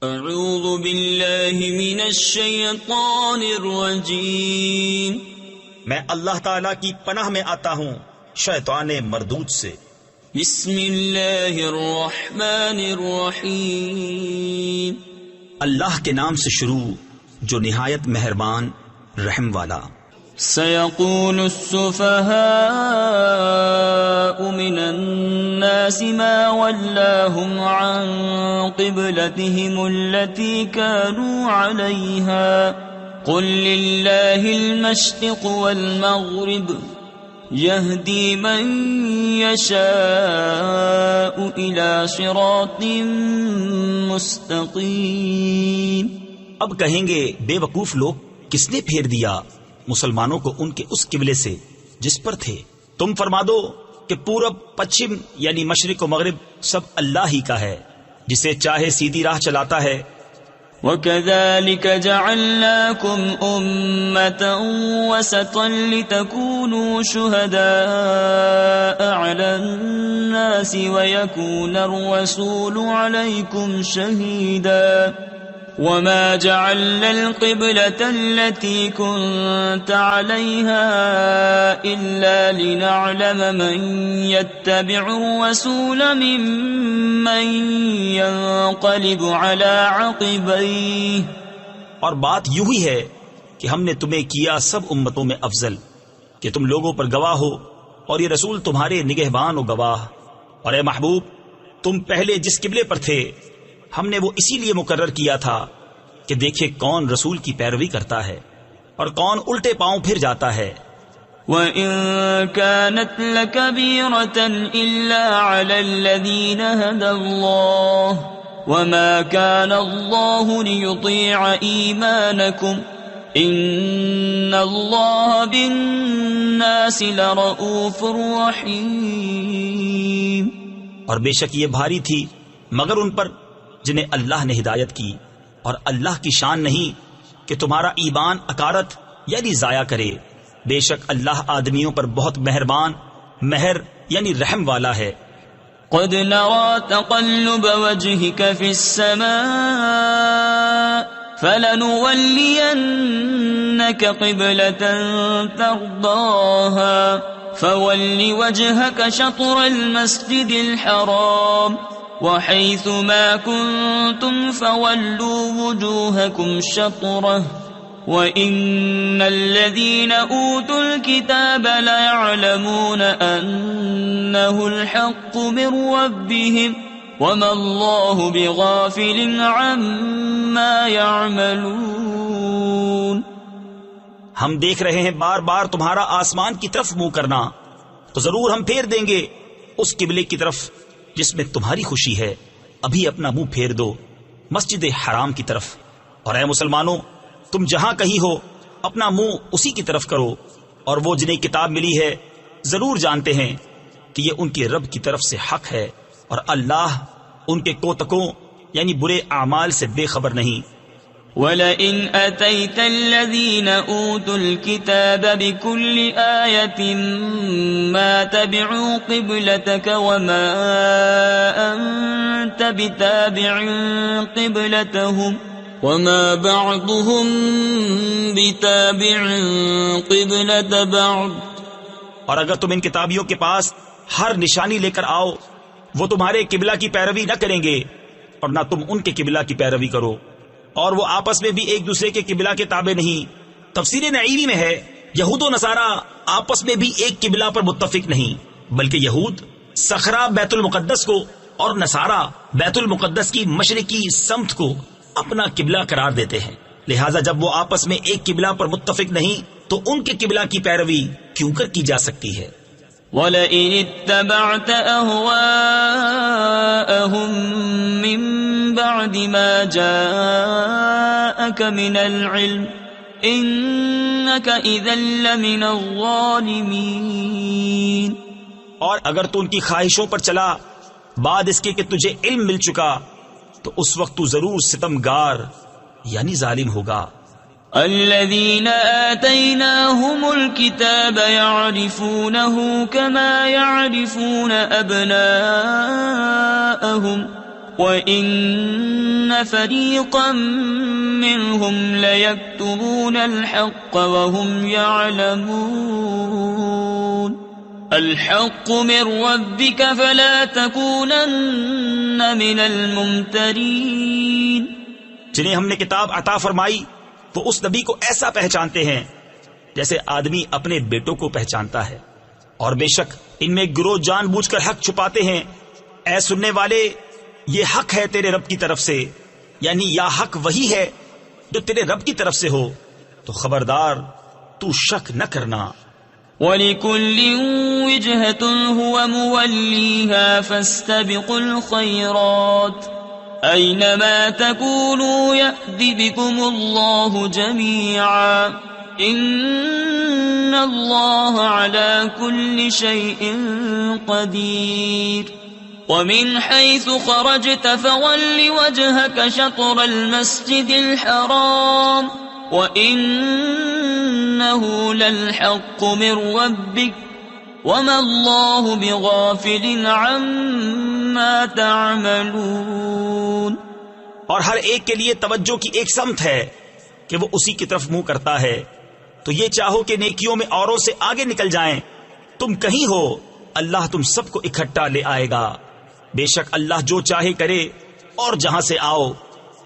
اعوذ باللہ من الشیطان الرجیم، میں اللہ تعالیٰ کی پناہ میں آتا ہوں شیطان مردود سے۔ بسم اللہ الرحمن الرحیم، اللہ کے نام سے شروع جو نہایت مہربان رحم والا۔ سيقول السفهاء من الناس ما ولاهم عن قبلتهم التي كانوا عليها قل لله المشرق والمغرب يهدي من يشاء إلى صراط مستقيم۔ اب کہیں گے بے وقوف لوگ، کس نے پھیر دیا مسلمانوں کو ان کے اس قبلے سے جس پر تھے؟ تم فرما دو کہ پورب پچھم یعنی مشرق و مغرب سب اللہ ہی کا ہے، جسے چاہے سیدھی راہ چلاتا ہے۔ وَكَذَلِكَ جَعَلْنَاكُمْ أُمَّةً وَسَطًا لِتَكُونُوا شُهَدَاءَ عَلَى النَّاسِ وَيَكُونَ الرَّسُولُ عَلَيْكُمْ شَهِيدًا وَمَا جَعَلْنَا الْقِبْلَةَ الَّتِي كُنْتَ عَلَيْهَا إِلَّا لِنَعْلَمَ مَنْ يَتَّبِعُ الرَّسُولَ مِمَّنْ يَنْقَلِبُ عَلَى عَقِبَيْهِ۔ اور بات یوں ہی ہے کہ ہم نے تمہیں کیا سب امتوں میں افضل کہ تم لوگوں پر گواہ ہو، اور یہ رسول تمہارے نگہبان و گواہ۔ اور اے محبوب، تم پہلے جس قبلے پر تھے ہم نے وہ اسی لیے مقرر کیا تھا کہ دیکھے کون رسول کی پیروی کرتا ہے اور کون الٹے پاؤں پھر جاتا ہے۔ وَإِن كَانَتْ لَكَبِيرَةً إِلَّا عَلَى الَّذِينَ هَدَى اللَّهُ وَمَا كَانَ اللَّهُ لِيُضِيعَ إِيمَانَكُمْ إِنَّ اللَّهَ بِالنَّاسِ لَرَءُوفٌ رَحِيمٌ۔ اور بے شک یہ بھاری تھی مگر ان پر جنہیں اللہ نے ہدایت کی، اور اللہ کی شان نہیں کہ تمہارا ایمان اکارت یعنی ضائع کرے۔ بے شک اللہ آدمیوں پر بہت مہربان، مہر یعنی رحم والا ہے۔ قد نرى تقلب وجهك في السماء فلنولينك قبلة ترضاها فول وجهك شطر المسجد الحرام وحيث ما كنتم فولوا وجوهكم شطره وَإِنَّ الَّذِينَ أُوتُوا الْكِتَابَ لَيَعْلَمُونَ أَنَّهُ الْحَقُّ مِنْ رَبِّهِمْ وَمَا اللَّهُ بِغَافِلٍ عَمَّا يَعْمَلُونَ۔ ہم دیکھ رہے ہیں بار بار تمہارا آسمان کی طرف منہ کرنا، تو ضرور ہم پھیر دیں گے اس قبلے کی طرف جس میں تمہاری خوشی ہے۔ ابھی اپنا منہ پھیر دو مسجد حرام کی طرف، اور اے مسلمانوں تم جہاں کہیں ہو اپنا منہ اسی کی طرف کرو، اور وہ جنہیں کتاب ملی ہے ضرور جانتے ہیں کہ یہ ان کے رب کی طرف سے حق ہے، اور اللہ ان کے کوتکوں یعنی برے اعمال سے بے خبر نہیں۔ وَلَئِنْ أَتَيْتَ الَّذِينَ أُوتُوا الْكِتَابَ بِكُلِّ آيَةٍ مَا تَبِعُوا قِبْلَتَكَ وَمَا أَنْتَ بِتَابِعٍ قِبْلَتَهُمْ وَمَا بَعْضُهُمْ بِتَابِعٍ قِبْلَةَ بَعْضٍ۔ اور اگر تم ان کتابیوں کے پاس ہر نشانی لے کر آؤ، وہ تمہارے قبلہ کی پیروی نہ کریں گے اور نہ تم ان کے قبلہ کی پیروی کرو، اور وہ آپس میں بھی ایک دوسرے کے قبلہ کے تابع نہیں۔ تفسیر نعیمی میں ہے یہود و نصارہ آپس میں بھی ایک قبلہ پر متفق نہیں، بلکہ یہود صخرہ بیت المقدس کو اور نصارہ بیت المقدس کی مشرقی سمت کو اپنا قبلہ قرار دیتے ہیں، لہٰذا جب وہ آپس میں ایک قبلہ پر متفق نہیں تو ان کے قبلہ کی پیروی کیوں کر کی جا سکتی ہے؟ وَلَئِنِ اتَّبَعْتَ أَهْوَاءَهُمْ مِنْ بَعْدِ مَا جَاءَكَ مِنَ الْعِلْمِ إِنَّكَ إِذًا لَّمِنَ الظَّالِمِينَ۔ اور اگر تو ان کی خواہشوں پر چلا بعد اس کے کہ تجھے علم مل چکا تو اس وقت تو ضرور ستمگار یعنی ظالم ہوگا۔ الذين آتيناهم الكتاب يعرفونه كما يعرفون أبناءهم وَإِنَّ فَرِيقًا مِّنْهُمْ لَيَكْتُمُونَ الْحَقَّ وَهُمْ يَعْلَمُونَ الْحَقُّ مِنْ رَبِّكَ فَلَا تَكُونَنَّ مِنَ الْمُمْتَرِينَ۔ جنہیں ہم نے کتاب عطا فرمائی وہ اس نبی کو ایسا پہچانتے ہیں جیسے آدمی اپنے بیٹوں کو پہچانتا ہے، اور بے شک ان میں گروہ جان بوجھ کر حق چھپاتے ہیں۔ اے سننے والے، یہ حق ہے تیرے رب کی طرف سے، یعنی یا حق وہی ہے جو تیرے رب کی طرف سے ہو، تو خبردار تو شک نہ کرنا۔ وَلِكُلٍّ وِجْهَةٌ هُوَ مُوَلِّيهَا فَاسْتَبِقُوا الْخَيْرَاتِ أَيْنَمَا تَكُونُوا يَأْتِ بِكُمُ اللَّهُ جَمِيعًا إِنَّ اللَّهَ عَلَى كُلِّ شَيْءٍ قَدِيرٌ وَمِنْ حَيْثُ خَرَجْتَ فَوَلِّ وَجْهَكَ شَطْرَ الْمَسْجِدِ الْحَرَامِ وَإِنَّهُ لَلْحَقُّ مِنْ رَبِّكَ وَمَا اللَّهُ بِغَافِلٍ عَمَّا تَعْمَلُونَ۔ اور ہر ایک کے لیے توجہ کی ایک سمت ہے کہ وہ اسی کی طرف منہ کرتا ہے، تو یہ چاہو کہ نیکیوں میں اوروں سے آگے نکل جائیں، تم کہیں ہو اللہ تم سب کو اکٹھا لے آئے گا۔ بے شک اللہ جو چاہے کرے، اور جہاں سے آؤ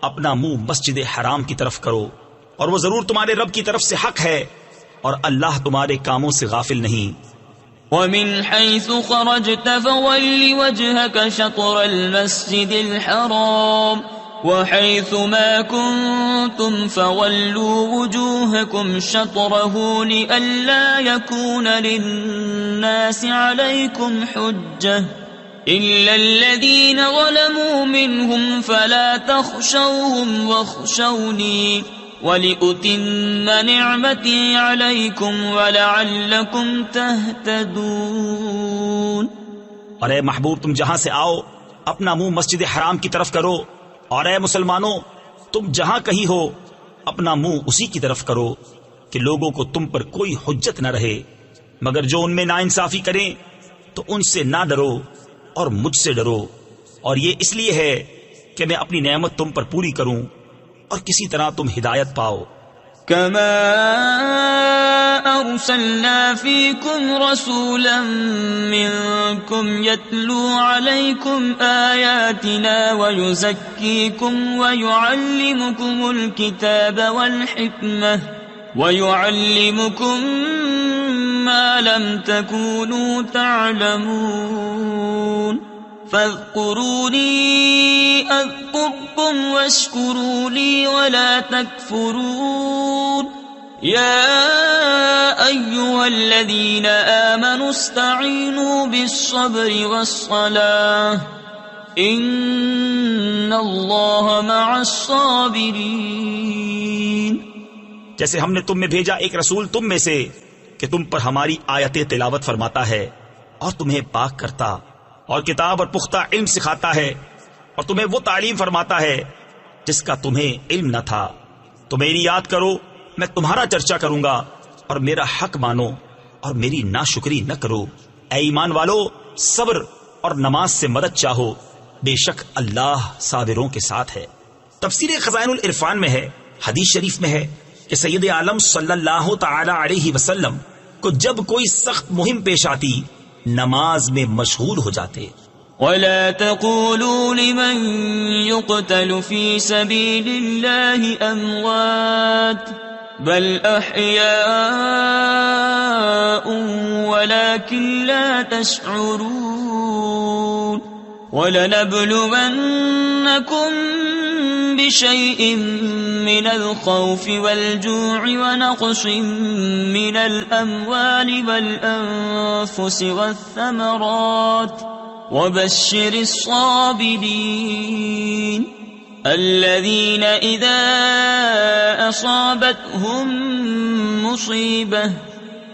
اپنا منہ مسجد حرام کی طرف کرو، اور وہ ضرور تمہارے رب کی طرف سے حق ہے، اور اللہ تمہارے کاموں سے غافل نہیں۔ وَمِنْ حَيْثُ خَرَجْتَ فَوَلِّ وَجْهَكَ شَطْرَ الْمَسْجِدِ الْحَرَامِ وَحَيْثُ مَا كُنْتُمْ فَوَلُّوا وُجُوهَكُمْ شَطْرَهُ لِئَلَّا يَكُونَ لِلنَّاسِ عَلَيْكُمْ حُجَّةٌ إِلَّا الَّذِينَ ظَلَمُوا مِنْهُمْ فَلَا تَخْشَوْهُمْ وَاخْشَوْنِي وَلِأُتِمَّ نِعْمَتِي عَلَيْكُمْ وَلَعَلَّكُمْ تَهْتَدُونَ۔ اور اے محبوب تم جہاں سے آؤ اپنا منہ مسجد حرام کی طرف کرو، اور اے مسلمانوں تم جہاں کہیں ہو اپنا منہ اسی کی طرف کرو کہ لوگوں کو تم پر کوئی حجت نہ رہے، مگر جو ان میں ناانصافی کریں تو ان سے نہ ڈرو اور مجھ سے ڈرو، اور یہ اس لیے ہے کہ میں اپنی نعمت تم پر پوری کروں اور کسی طرح تم ہدایت پاؤ۔ كما أرسلنا فيكم رسولا منكم يتلو عليكم آياتنا ويزكيكم ويعلمكم الكتاب والحكمة ويعلمكم ما لم تكونوا تعلمون فاذكروني أذكركم واشكروا لي ولا تكفرون يا أيها الذين آمنوا استعينوا بالصبر والصلاة إن الله مع الصابرين۔ جیسے ہم نے تم میں بھیجا ایک رسول تم میں سے کہ تم پر ہماری آیتیں تلاوت فرماتا ہے اور تمہیں پاک کرتا اور کتاب اور پختہ علم سکھاتا ہے اور تمہیں وہ تعلیم فرماتا ہے جس کا تمہیں علم نہ تھا، تو میری یاد کرو، میں تمہارا چرچا کروں گا، اور میرا حق مانو اور میری ناشکری نہ کرو۔ اے ایمان والو، صبر اور نماز سے مدد چاہو، بے شک اللہ صابروں کے ساتھ ہے۔ تفسیر خزائن العرفان میں ہے، حدیث شریف میں ہے کہ سید عالم صلی اللہ تعالی علیہ وسلم کو جب کوئی سخت مہم پیش آتی نماز میں مشغول ہو جاتے۔ وَلَا تَقُولُوا لِمَن يُقْتَلُ فِي سَبِيلِ اللَّهِ أَمْوَاتٌ بَلْ أَحْيَاءٌ وَلَكِنْ لَا تَشْعُرُونَ وَلَنَبْلُوَنَّكُمْ بِشَيْءٍ مِّنَ الْخَوْفِ وَالْجُوعِ وَنَقْصٍ مِّنَ الْأَمْوَالِ وَالْأَنفُسِ وَالثَّمَرَاتِ وَبَشِّرِ الصَّابِرِينَ الَّذِينَ إِذَا أَصَابَتْهُم مُّصِيبَةٌ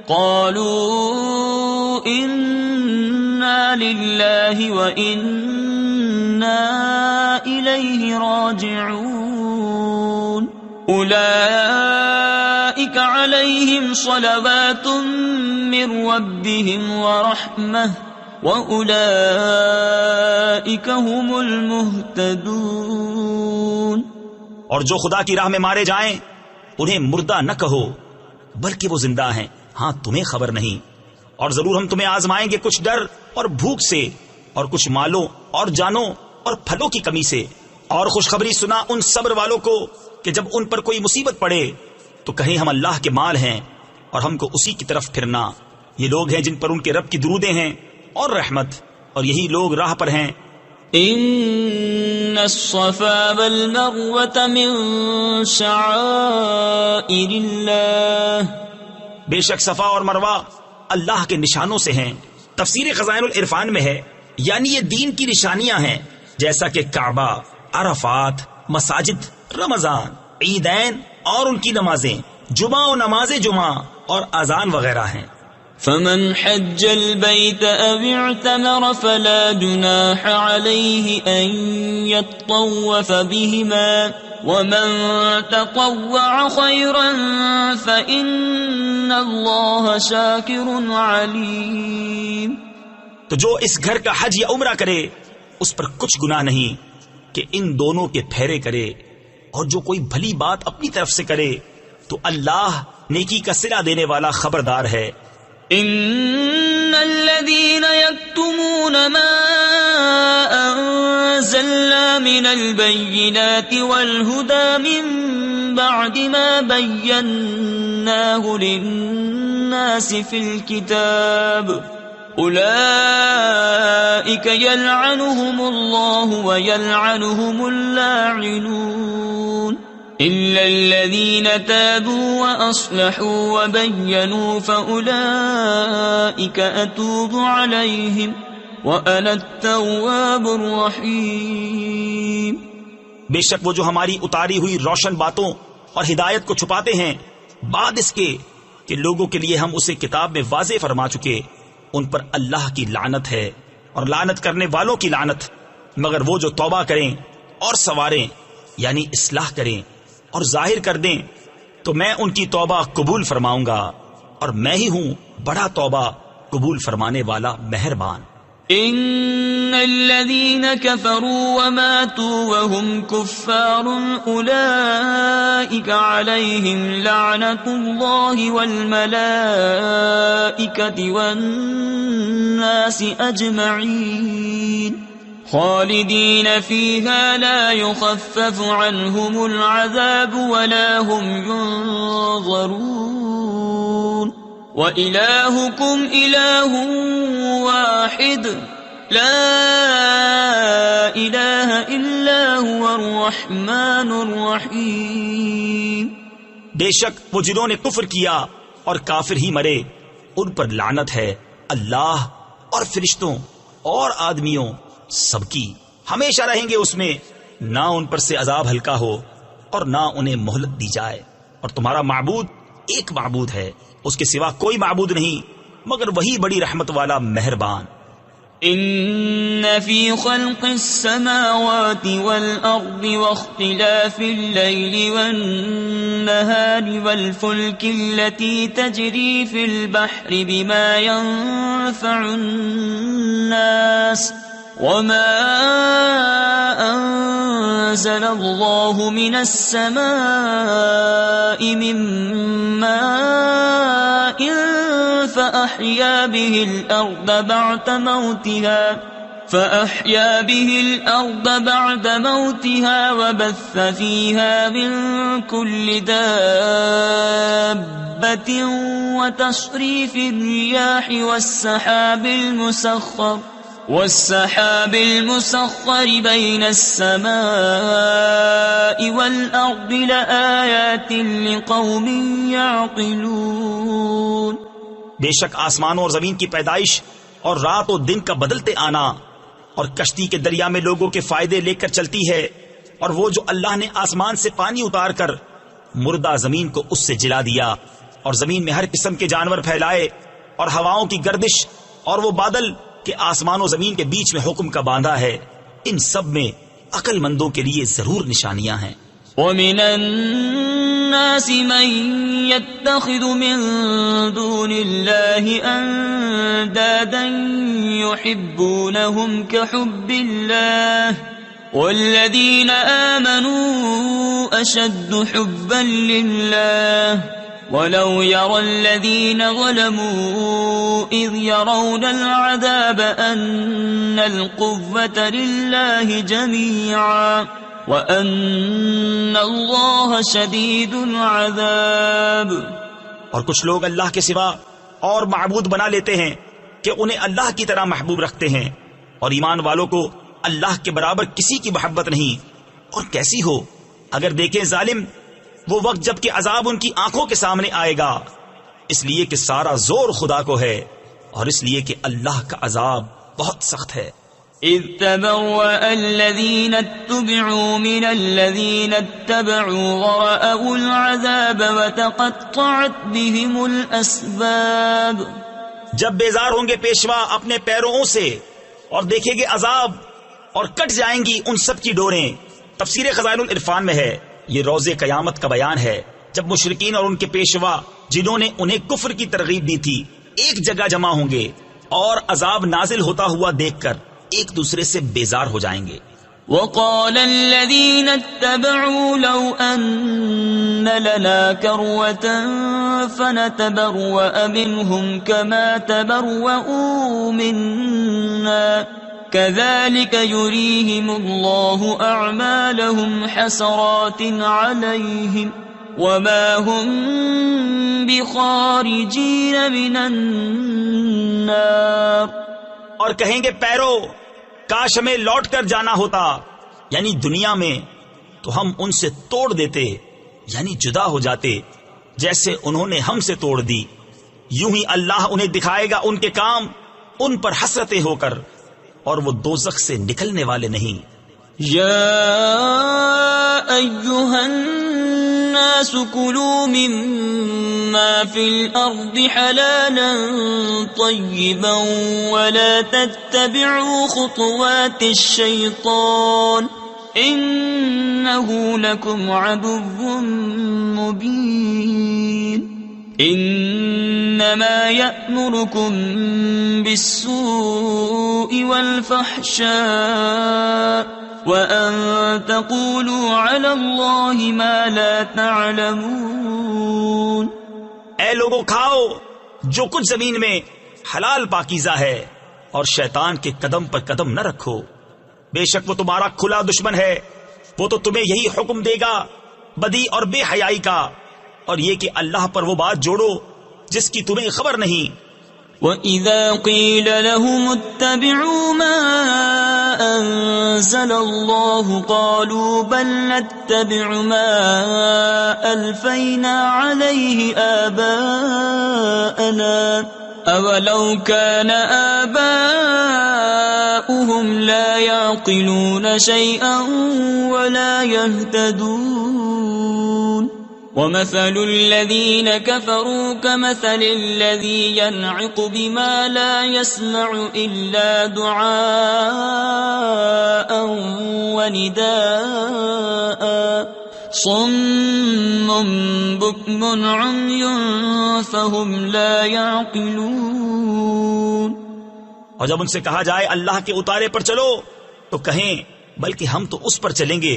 قَالُوا إِنَّا لِلَّهِ وَإِنَّا إِلَيْهِ راجعون أُولَئِكَ عَلَيْهِمْ صَلَوَاتٌ مِّن رَّبِّهِمْ وَرَحْمَةٌ وَأُولَئِكَ هُمُ الْمُهْتَدُونَ۔ اور جو خدا کی راہ میں مارے جائیں انہیں مردہ نہ کہو بلکہ وہ زندہ ہیں، ہاں تمہیں خبر نہیں۔ اور ضرور ہم تمہیں آزمائیں گے کچھ ڈر اور بھوک سے، اور کچھ مالوں اور جانوں اور پھلوں کی کمی سے۔ اور خوشخبری سنا ان صبر والوں کو کہ جب ان پر کوئی مصیبت پڑے تو کہیں ہم اللہ کے مال ہیں اور ہم کو اسی کی طرف پھرنا۔ یہ لوگ ہیں جن پر ان کے رب کی درودیں ہیں اور رحمت، اور یہی لوگ راہ پر ہیں۔ ان الصفا والمروة من شعائر اللہ، بے شک صفا اور مروہ اللہ کے نشانوں سے ہیں۔ تفسیر خزائن العرفان میں ہے یعنی یہ دین کی نشانیاں ہیں، جیسا کہ کعبہ، عرفات، مساجد، رمضان، عیدین اور ان کی نمازیں، جمعہ و نماز جمعہ اور اذان وغیرہ ہیں۔ فمن حج البيت أو اعتمر فلا جناح عليه أن يطوف بهما ومن تطوع خيرا فإن الله شاكر عليم۔ تو جو اس گھر کا حج یا عمرہ کرے اس پر کچھ گناہ نہیں کہ ان دونوں کے پھیرے کرے، اور جو کوئی بھلی بات اپنی طرف سے کرے تو اللہ نیکی کا صلہ دینے والا خبردار ہے۔ ان الذين يكتمون ما انزلنا من البينات والهدى من بعد ما بيناه للناس في الكتاب اولئك يلعنهم الله ويلعنهم اللاعنون إلا الذين تابوا وأصلحوا وبينوا فأولئك أتوب عليهم وأنا التواب الرحيم۔ بے شک وہ جو ہماری اتاری ہوئی روشن باتوں اور ہدایت کو چھپاتے ہیں بعد اس کے کہ لوگوں کے لیے ہم اسے کتاب میں واضح فرما چکے، ان پر اللہ کی لعنت ہے اور لعنت کرنے والوں کی لعنت، مگر وہ جو توبہ کریں اور سنواریں یعنی اصلاح کریں اور ظاہر کر دیں تو میں ان کی توبہ قبول فرماؤں گا، اور میں ہی ہوں بڑا توبہ قبول فرمانے والا مہربان۔ ان الذين كفروا وماتوا وهم كفار اولئك عليهم لعنة الله والملائكة والناس اجمعين خالدين فيها لا يخفف عنهم العذاب ولا هم ينظرون وإلهكم إله واحد لا إله إلا هو الرحمن الرحيم۔ بے شک وہ جنہوں نے کفر کیا اور کافر ہی مرے ان پر لعنت ہے اللہ اور فرشتوں اور آدمیوں سب کی، ہمیشہ رہیں گے اس میں، نہ ان پر سے عذاب ہلکا ہو اور نہ انہیں مہلت دی جائے۔ اور تمہارا معبود ایک معبود ہے، اس کے سوا کوئی معبود نہیں مگر وہی بڑی رحمت والا مہربان۔ ان فی خلق السماوات والارض واختلاف الليل والنهار والفلك التي تجري في البحر بما ينفع الناس وما أنزل الله من السماء من ماء فأحيا به الأرض بعد موتها وبث فيها من كل دابة وتصريف الرياح والسحاب المسخر بين السماء والأرض لآيات لقوم يعقلون۔ بے شک آسمانوں اور زمین کی پیدائش اور رات و دن کا بدلتے آنا اور کشتی کے دریا میں لوگوں کے فائدے لے کر چلتی ہے، اور وہ جو اللہ نے آسمان سے پانی اتار کر مردہ زمین کو اس سے جلا دیا اور زمین میں ہر قسم کے جانور پھیلائے، اور ہواؤں کی گردش اور وہ بادل کہ آسمان و زمین کے بیچ میں حکم کا باندھا ہے، ان سب میں عقل مندوں کے لیے ضرور نشانیاں ہیں۔ ومن الناس من يتخذ من دون الله أندادا يحبونهم كحب الله والذين آمنوا أشد حبا لله ولو يرى الذين ظلموا إذ يرون العذاب أن القوة لله جميعا وَأَنَّ اللَّهَ شَدِيدُ الْعَذَابِ۔ اور کچھ لوگ اللہ کے سوا اور معبود بنا لیتے ہیں کہ انہیں اللہ کی طرح محبوب رکھتے ہیں، اور ایمان والوں کو اللہ کے برابر کسی کی محبت نہیں۔ اور کیسی ہو اگر دیکھیں ظالم وہ وقت جب کہ عذاب ان کی آنکھوں کے سامنے آئے گا، اس لیے کہ سارا زور خدا کو ہے، اور اس لیے کہ اللہ کا عذاب بہت سخت ہے۔ إذ تبوأ الذين اتبعوا من الذين اتبعوا ورأوا العذاب وتقطعت بهم الأسباب۔ جب بیزار ہوں گے پیشوا اپنے پیروں سے اور دیکھیں گے عذاب، اور کٹ جائیں گی ان سب کی ڈوریں۔ تفسیر خزائن العرفان میں ہے، یہ روز قیامت کا بیان ہے جب مشرکین اور ان کے پیشوا جنہوں نے انہیں کفر کی ترغیب دی تھی ایک جگہ جمع ہوں گے اور عذاب نازل ہوتا ہوا دیکھ کر ایک دوسرے سے بیزار ہو جائیں گے۔ وقال الذين اتبعوا لو أن لنا كروة فنتبرأ منهم كما تبرؤوا منا كذلك يريهم الله أعمالهم حسرات عليهم وما هم بخارجين من النار۔ اور کہیں گے پیرو کاش ہمیں لوٹ کر جانا ہوتا، یعنی دنیا میں، تو ہم ان سے توڑ دیتے، یعنی جدا ہو جاتے جیسے انہوں نے ہم سے توڑ دی۔ یوں ہی اللہ انہیں دکھائے گا ان کے کام ان پر حسرتیں ہو کر، اور وہ دوزخ سے نکلنے والے نہیں۔ یا ایھا الناس کلوا مما فی الارض حلالا طیبا ولا تتبعوا خطوات الشیطان انه لکم عدو مبین۔ انما یأمرکم بالسوء والفحشاء وَأَن تَقُولُوا عَلَى اللَّهِ مَا لَا تَعْلَمُونَ۔ اے لوگوں کھاؤ جو کچھ زمین میں حلال پاکیزہ ہے، اور شیطان کے قدم پر قدم نہ رکھو، بے شک وہ تمہارا کھلا دشمن ہے، وہ تو تمہیں یہی حکم دے گا بدی اور بے حیائی کا، اور یہ کہ اللہ پر وہ بات جوڑو جس کی تمہیں خبر نہیں۔ وَإِذَا قِيلَ لَهُمُ اتَّبِعُوا مَا أَنزَلَ اللَّهُ قَالُوا بَلْ نَتَّبِعُ مَا أَلْفَيْنَا عَلَيْهِ آبَاءَنَا أَوَلَوْ كَانَ آبَاؤُهُمْ لَا يَعْقِلُونَ شَيْئًا وَلَا يَهْتَدُونَ۔ وَمَثَلُ الَّذِينَ كَفَرُوا كَمَثَلِ الَّذِي يَنْعِقُ بِمَا لَا يَسْمَعُ إِلَّا دُعَاءً وَنِدَاءً صُمٌّ بُكْمٌ عُمْيٌ فَهُمْ لَا يَعْقِلُونَ۔ اور جب ان سے کہا جائے اللہ کے اتارے پر چلو تو کہیں بلکہ ہم تو اس پر چلیں گے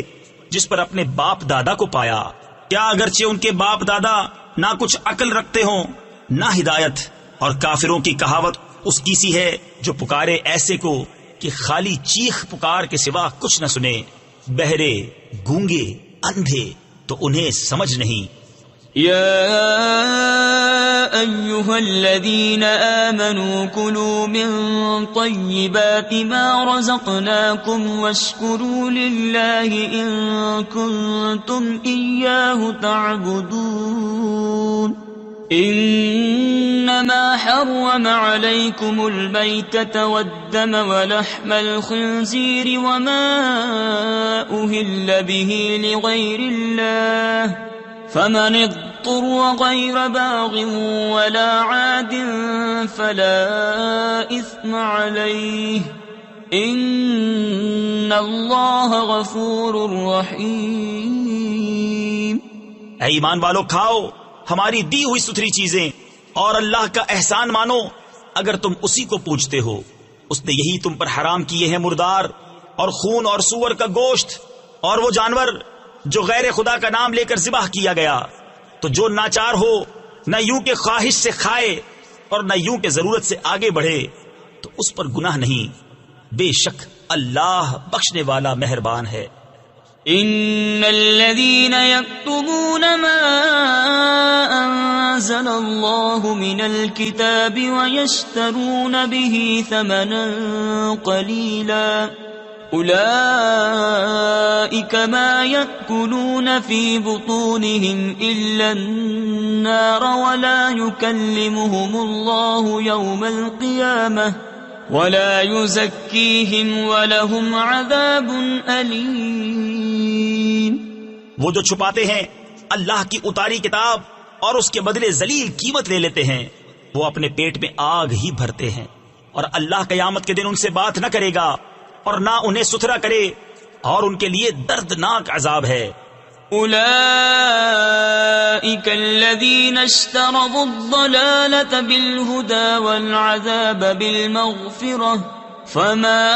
جس پر اپنے باپ دادا کو پایا، کیا اگرچہ ان کے باپ دادا نہ کچھ عقل رکھتے ہوں نہ ہدایت۔ اور کافروں کی کہاوت اس کی سی ہے جو پکارے ایسے کو کہ خالی چیخ پکار کے سوا کچھ نہ سنے، بہرے گونگے اندھے تو انہیں سمجھ نہیں۔ یا ایھا الذین آمنوا کلوا من طیبات ما رزقناکم واشکروا للہ ان کنتم ایاہ تعبدون۔ انما حرم علیکم المیتۃ والدم ولحم الخنزیر وما اہل به لغیر اللہ فمن اضطر غیر باغ ولا عاد فلا اثم علیہ ان اللہ غفور رحیم۔ اے ایمان والو کھاؤ ہماری دی ہوئی ستھری چیزیں اور اللہ کا احسان مانو اگر تم اسی کو پوجتے ہو. اس نے یہی تم پر حرام کیے ہیں مردار اور خون اور سور کا گوشت اور وہ جانور جو غیر خدا کا نام لے کر ذبح کیا گیا. تو جو ناچار ہو نہ یوں کہ خواہش سے کھائے اور نہ یوں کہ ضرورت سے آگے بڑھے تو اس پر گناہ نہیں. بے شک اللہ بخشنے والا مہربان ہے. ان الذين يكتمون ما انزل الله من الكتاب ويشترون به ثمنا قليلا اولئك ما يأكلون في بطونهم الا النار ولا يكلمهم الله يوم القيامة ولا يزكيهم ولهم عذاب أليم. وہ جو چھپاتے ہیں اللہ کی اتاری کتاب اور اس کے بدلے ذلیل قیمت لے لیتے ہیں وہ اپنے پیٹ میں آگ ہی بھرتے ہیں اور اللہ قیامت کے دن ان سے بات نہ کرے گا اور نہ انہیں ستھرا کرے اور ان کے لیے دردناک عذاب ہے. أولئك الذين اشتروا الضلالة بالهدى والعذاب بالمغفرة فما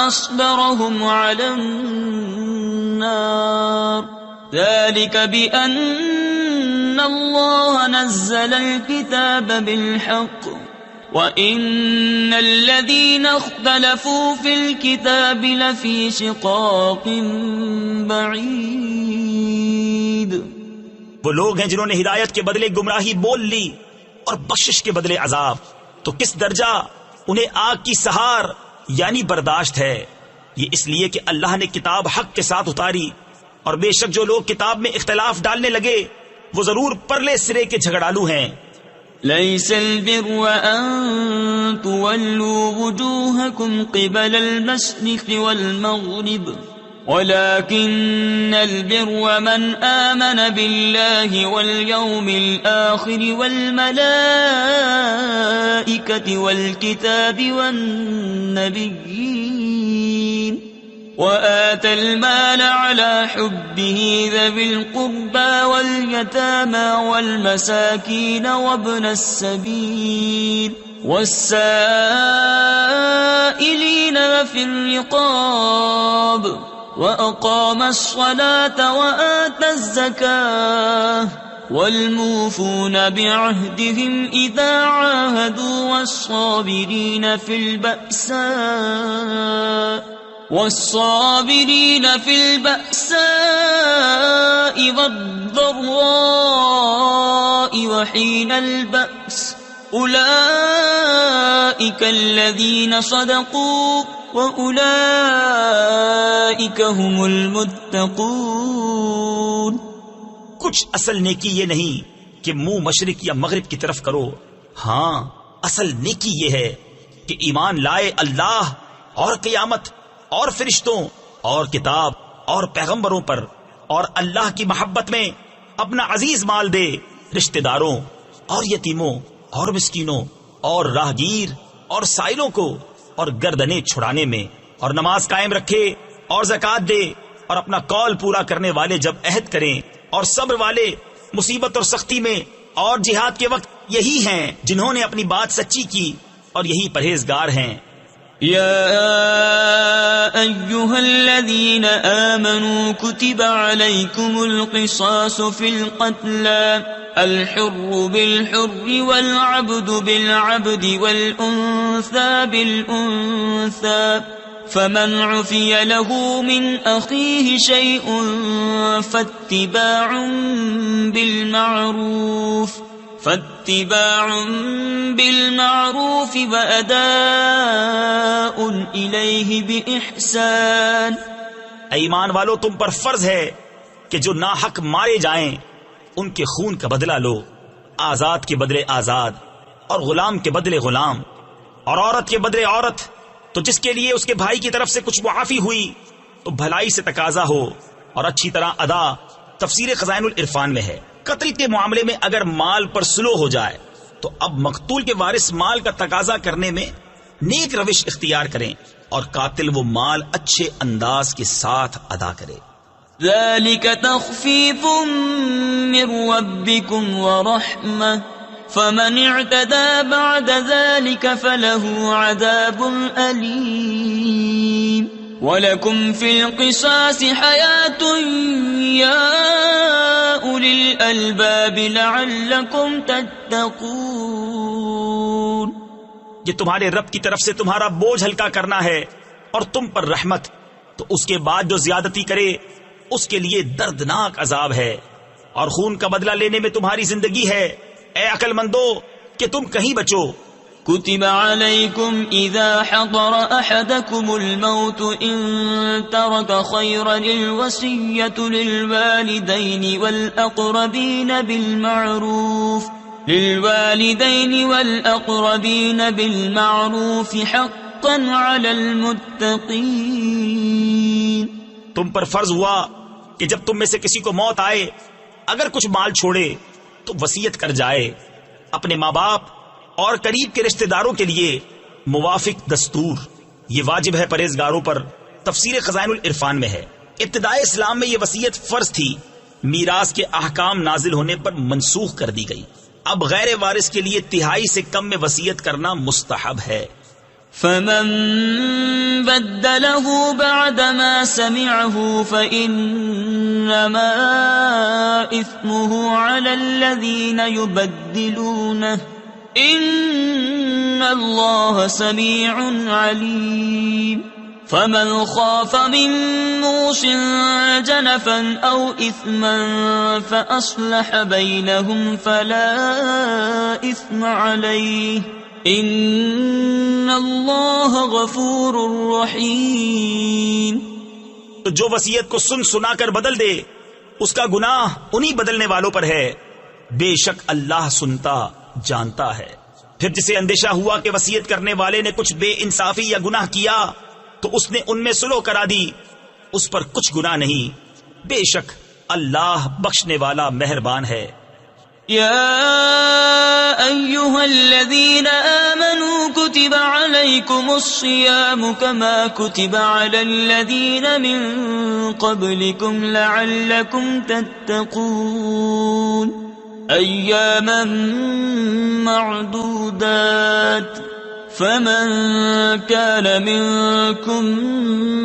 أصبرهم على النار ذلك بأن الله نزل الكتاب بالحق وَإِنَّ الَّذِينَ اخْتَلَفُوا فِي الْكِتَابِ لَفِي شِقَاقٍ بَعِيدٍ. وہ لوگ ہیں جنہوں نے ہدایت کے بدلے گمراہی بول لی اور بخشش کے بدلے عذاب. تو کس درجہ انہیں آگ کی سہار یعنی برداشت ہے. یہ اس لیے کہ اللہ نے کتاب حق کے ساتھ اتاری اور بے شک جو لوگ کتاب میں اختلاف ڈالنے لگے وہ ضرور پرلے سرے کے جھگڑالو ہیں. ليس البر أن تولوا وجوهكم قبل المشرق والمغرب ولكن البر من آمن بالله واليوم الآخر والملائكة والكتاب والنبيين وآتى المال على حبه ذوي القربى واليتامى والمساكين وابن السبيل والسائلين وفي الرقاب وأقام الصلاة وآتى الزكاة والموفون بعهدهم إذا عاهدوا والصابرين في البأساء والضراء وحين البأس أولئك الذين صدقوا وأولئك هم المتقون. کچھ اصل نیکی یہ نہیں کہ منہ مشرق یا مغرب کی طرف کرو. ہاں اصل نیکی یہ ہے کہ ایمان لائے اللہ اور قیامت اور فرشتوں اور کتاب اور پیغمبروں پر اور اللہ کی محبت میں اپنا عزیز مال دے رشتہ داروں اور یتیموں اور مسکینوں اور راہگیر اور سائلوں کو اور گردنیں چھڑانے میں اور نماز قائم رکھے اور زکوٰۃ دے اور اپنا قول پورا کرنے والے جب عہد کریں اور صبر والے مصیبت اور سختی میں اور جہاد کے وقت یہی ہیں جنہوں نے اپنی بات سچی کی اور یہی پرہیزگار ہیں. يا أيها الذين آمنوا كتب عليكم القصاص في القتلى الحر بالحر والعبد بالعبد والأنثى بالأنثى فمن عفي له من أخيه شيء فاتباع بالمعروف وأداء إليه بإحسان. ایمان والو تم پر فرض ہے کہ جو ناحق مارے جائیں ان کے خون کا بدلہ لو. آزاد کے بدلے آزاد اور غلام کے بدلے غلام اور عورت کے بدلے عورت. تو جس کے لیے اس کے بھائی کی طرف سے کچھ معافی ہوئی تو بھلائی سے تقاضا ہو اور اچھی طرح ادا. تفسیر خزائن العرفان میں ہے قتل کے معاملے میں اگر مال پر سلو ہو جائے تو اب مقتول کے وارث مال کا تقاضا کرنے میں نیک روش اختیار کریں اور قاتل وہ مال اچھے انداز کے ساتھ ادا کرے. ذلك تخفيف من ربكم ورحمة فمن اعتدى بعد ذلك فله عذاب أليم وَلَكُمْ فِي الْقِصَاصِ حَيَاةٌ يَا أُولِي الْأَلْبَابِ لَعَلَّكُمْ تَتَّقُونَ۔ یہ تمہارے رب کی طرف سے تمہارا بوجھ ہلکا کرنا ہے اور تم پر رحمت، تو اس کے بعد جو زیادتی کرے اس کے لیے دردناک عذاب ہے، اور خون کا بدلہ لینے میں تمہاری زندگی ہے۔ اے عقل مندو کہ تم کہیں بچو۔ كتب عليكم إذا حضر أحدكم الموت إن ترك خيرا الوصية للوالدين والأقربين بالمعروف حقا على المتقين۔ تم پر فرض ہوا کہ جب تم میں سے کسی کو موت آئے، اگر کچھ مال چھوڑے تو وصیت کر جائے اپنے ماں باپ اور قریب کے رشتہ داروں کے لیے موافق دستور۔ یہ واجب ہے پرہیزگاروں پر۔ تفسیر خزائن العرفان میں ہے۔ ابتدائے اسلام میں یہ وصیت فرض تھی، میراث کے احکام نازل ہونے پر منسوخ کر دی گئی۔ اب غیر وارث کے لیے تہائی سے کم میں وصیت کرنا مستحب ہے۔ فمن بدله بعد ما سمعه فإنما إثمه على الذين يبدلونه ان اللہ سمیع علیم۔ فمن خاف من موص جنفا او اثما فاصلح بینہم فلا اثم علیہ ان اللہ غفور رحیم۔ تو جو وصیت کو سن سنا کر بدل دے اس کا گناہ انہی بدلنے والوں پر ہے، بے شک اللہ سنتا جانتا ہے۔ پھر جسے اندیشہ ہوا کہ وصیت کرنے والے نے کچھ بے انصافی یا گناہ کیا تو اس نے ان میں صلح کرا دی، اس پر کچھ گناہ نہیں، بے شک اللہ بخشنے والا مہربان ہے۔ یا ایہا الذین آمنوا کتب علیکم الصیام کما کتب علی الذین من قبلکم لعلکم تتقون ایاما معدودات فمن كان منكم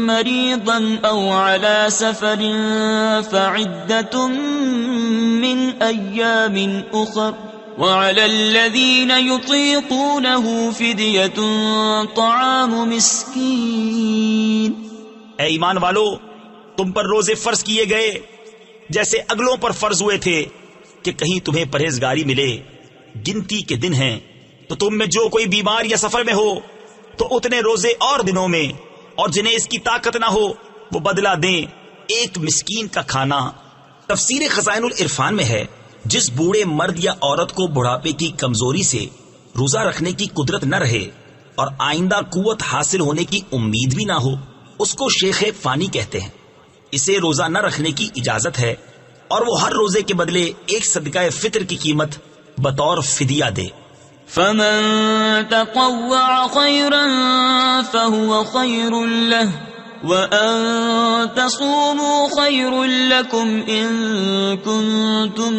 مريضا او على سفر فعدة من ايام اخر وعلى الذين يطيقونه فدية طعام مسكين۔ اے ایمان والو، تم پر روزے فرض کیے گئے جیسے اگلوں پر فرض ہوئے تھے کہ کہیں تمہیں پرہیزگاری ملے۔ گنتی کے دن ہیں تو تم میں جو کوئی بیمار یا سفر میں ہو تو اتنے روزے اور دنوں میں، اور جنہیں اس کی طاقت نہ ہو وہ بدلہ دیں ایک مسکین کا کھانا۔ تفسیر خزائن العرفان میں ہے، جس بوڑھے مرد یا عورت کو بڑھاپے کی کمزوری سے روزہ رکھنے کی قدرت نہ رہے اور آئندہ قوت حاصل ہونے کی امید بھی نہ ہو، اس کو شیخ فانی کہتے ہیں۔ اسے روزہ نہ رکھنے کی اجازت ہے اور وہ ہر روزے کے بدلے ایک صدقہ فطر کی قیمت بطور فدیہ دے۔ فمن تطوع خيرا فهو خير له وأن تصوموا خير لكم إن كنتم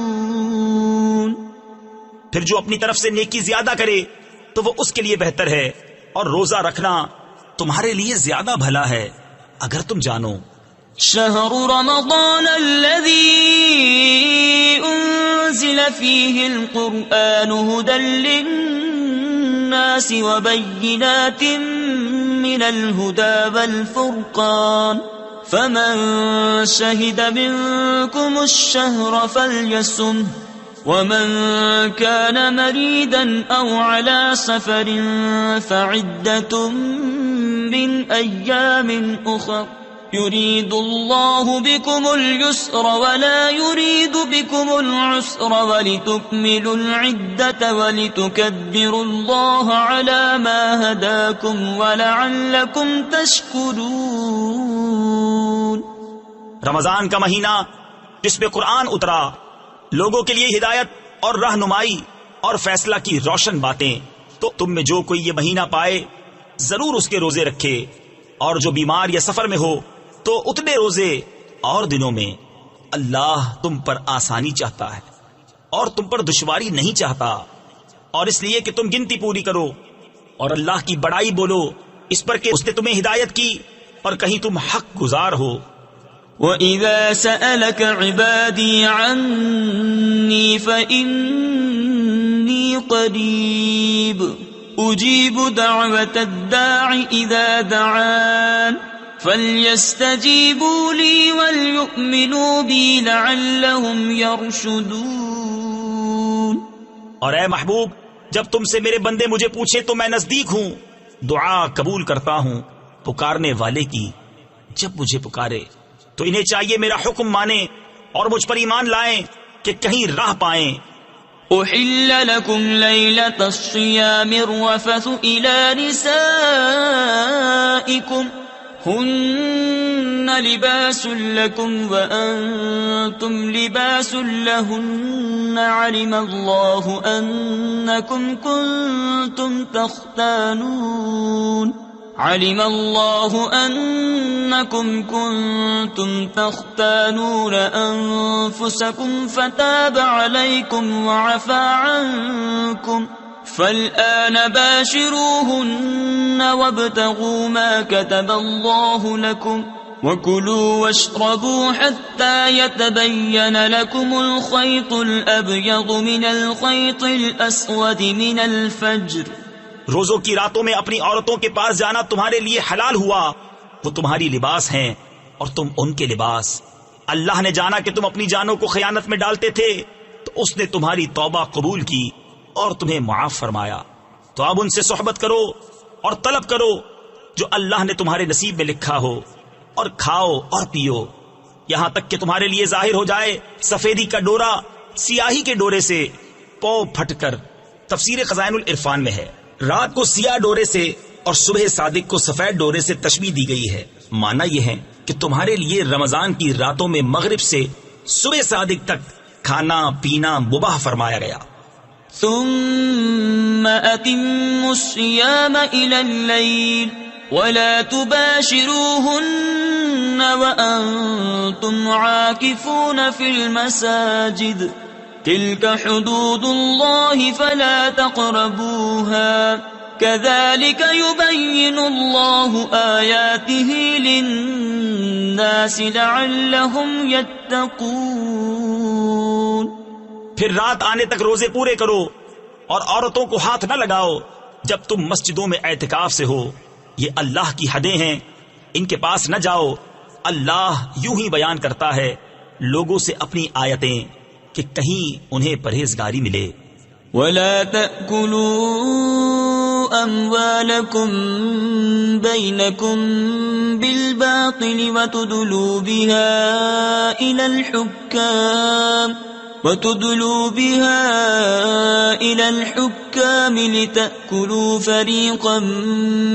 تعلمون۔ پھر جو اپنی طرف سے نیکی زیادہ کرے تو وہ اس کے لیے بہتر ہے، اور روزہ رکھنا تمہارے لیے زیادہ بھلا ہے اگر تم جانو۔ شهر رمضان الذي أنزل فيه القرآن هدى للناس وبينات من الهدى والفرقان فمن شهد منكم الشهر فليصمه ومن كان مريضا أو على سفر فعدة من أيام أخر يريد الله بكم اليسر ولا يريد بكم العسر ولتكملوا العدة ولتكبروا الله على ما هداكم ولعلكم تشكرون۔ رمضان کا مہینہ جس میں قرآن اترا، لوگوں کے لیے ہدایت اور رہنمائی اور فیصلہ کی روشن باتیں، تو تم میں جو کوئی یہ مہینہ پائے ضرور اس کے روزے رکھے، اور جو بیمار یا سفر میں ہو تو تو اتنے روزے اور دنوں میں اللہ تم پر آسانی چاہتا ہے اور تم پر دشواری نہیں چاہتا، اور اس لیے کہ تم گنتی پوری کرو اور اللہ کی بڑائی بولو اس پر کہ اس نے تمہیں ہدایت کی اور کہیں تم حق گزار ہو۔ وَإِذَا سَأَلَكَ عِبَادِي عَنِّي فَإِنِّي قَرِيبٌ أُجِيبُ دَعْوَةَ الدَّاعِ إِذَا دَعَانِ فَلْيَسْتَجِيبُوا لِي وَلْيُؤْمِنُوا بِي لَعَلَّهُمْ يَرْشُدُونَ۔ اور اے محبوب، جب تم سے میرے بندے مجھے پوچھے تو میں نزدیک ہوں، دعا قبول کرتا ہوں پکارنے والے کی۔ جب مجھے پکارے تو انہیں چاہیے میرا حکم مانیں اور مجھ پر ایمان لائیں کہ کہیں راہ پائیں۔ أحل لكم ليلة الصيام الرفث إلى نسائكم هن لباس لكم وأنتم لباس لهن علم الله أنكم كنتم تختانون أنفسكم فتاب عليكم وعفى عنكم فالآن باشروهن وابتغوا ما كتب الله لكم وكلوا واشربوا حتى يتبين لكم الخيط الأبيض من الخيط الأسود من الفجر۔ روزوں کی راتوں میں اپنی عورتوں کے پاس جانا تمہارے لیے حلال ہوا، وہ تمہاری لباس ہیں اور تم ان کے لباس۔ اللہ نے جانا کہ تم اپنی جانوں کو خیانت میں ڈالتے تھے تو اس نے تمہاری توبہ قبول کی اور تمہیں معاف فرمایا، تو اب ان سے صحبت کرو اور طلب کرو جو اللہ نے تمہارے نصیب میں لکھا ہو، اور کھاؤ اور پیو یہاں تک کہ تمہارے لیے ظاہر ہو جائے سفیدی کا ڈورا سیاہی کے ڈورے سے پو پھٹ کر۔ تفسیر خزائن العرفان میں ہے، رات کو سیاہ ڈورے سے اور صبح صادق کو سفید ڈورے سے تشبیہ دی گئی ہے۔ معنی یہ ہے کہ تمہارے لیے رمضان کی راتوں میں مغرب سے صبح صادق تک کھانا پینا مباح فرمایا گیا۔ ثم أتموا الصيام إلى الليل ولا تباشروهن وأنتم عاكفون في المساجد تلك حدود الله فلا تقربوها كذلك يبين الله آياته للناس لعلهم يتقون۔ پھر رات آنے تک روزے پورے کرو اور عورتوں کو ہاتھ نہ لگاؤ جب تم مسجدوں میں اعتکاف سے ہو، یہ اللہ کی حدیں ہیں، ان کے پاس نہ جاؤ۔ اللہ یوں ہی بیان کرتا ہے لوگوں سے اپنی آیتیں کہ کہیں انہیں پرہیزگاری ملے۔ وَلَا تَأْكُلُوا أَمْوَالَكُمْ بَيْنَكُمْ بِالْبَاطِلِ وَتُدْلُوا بِهَا إِلَى الْحُكَّامِ لِتَأْكُلُوا فَرِيقًا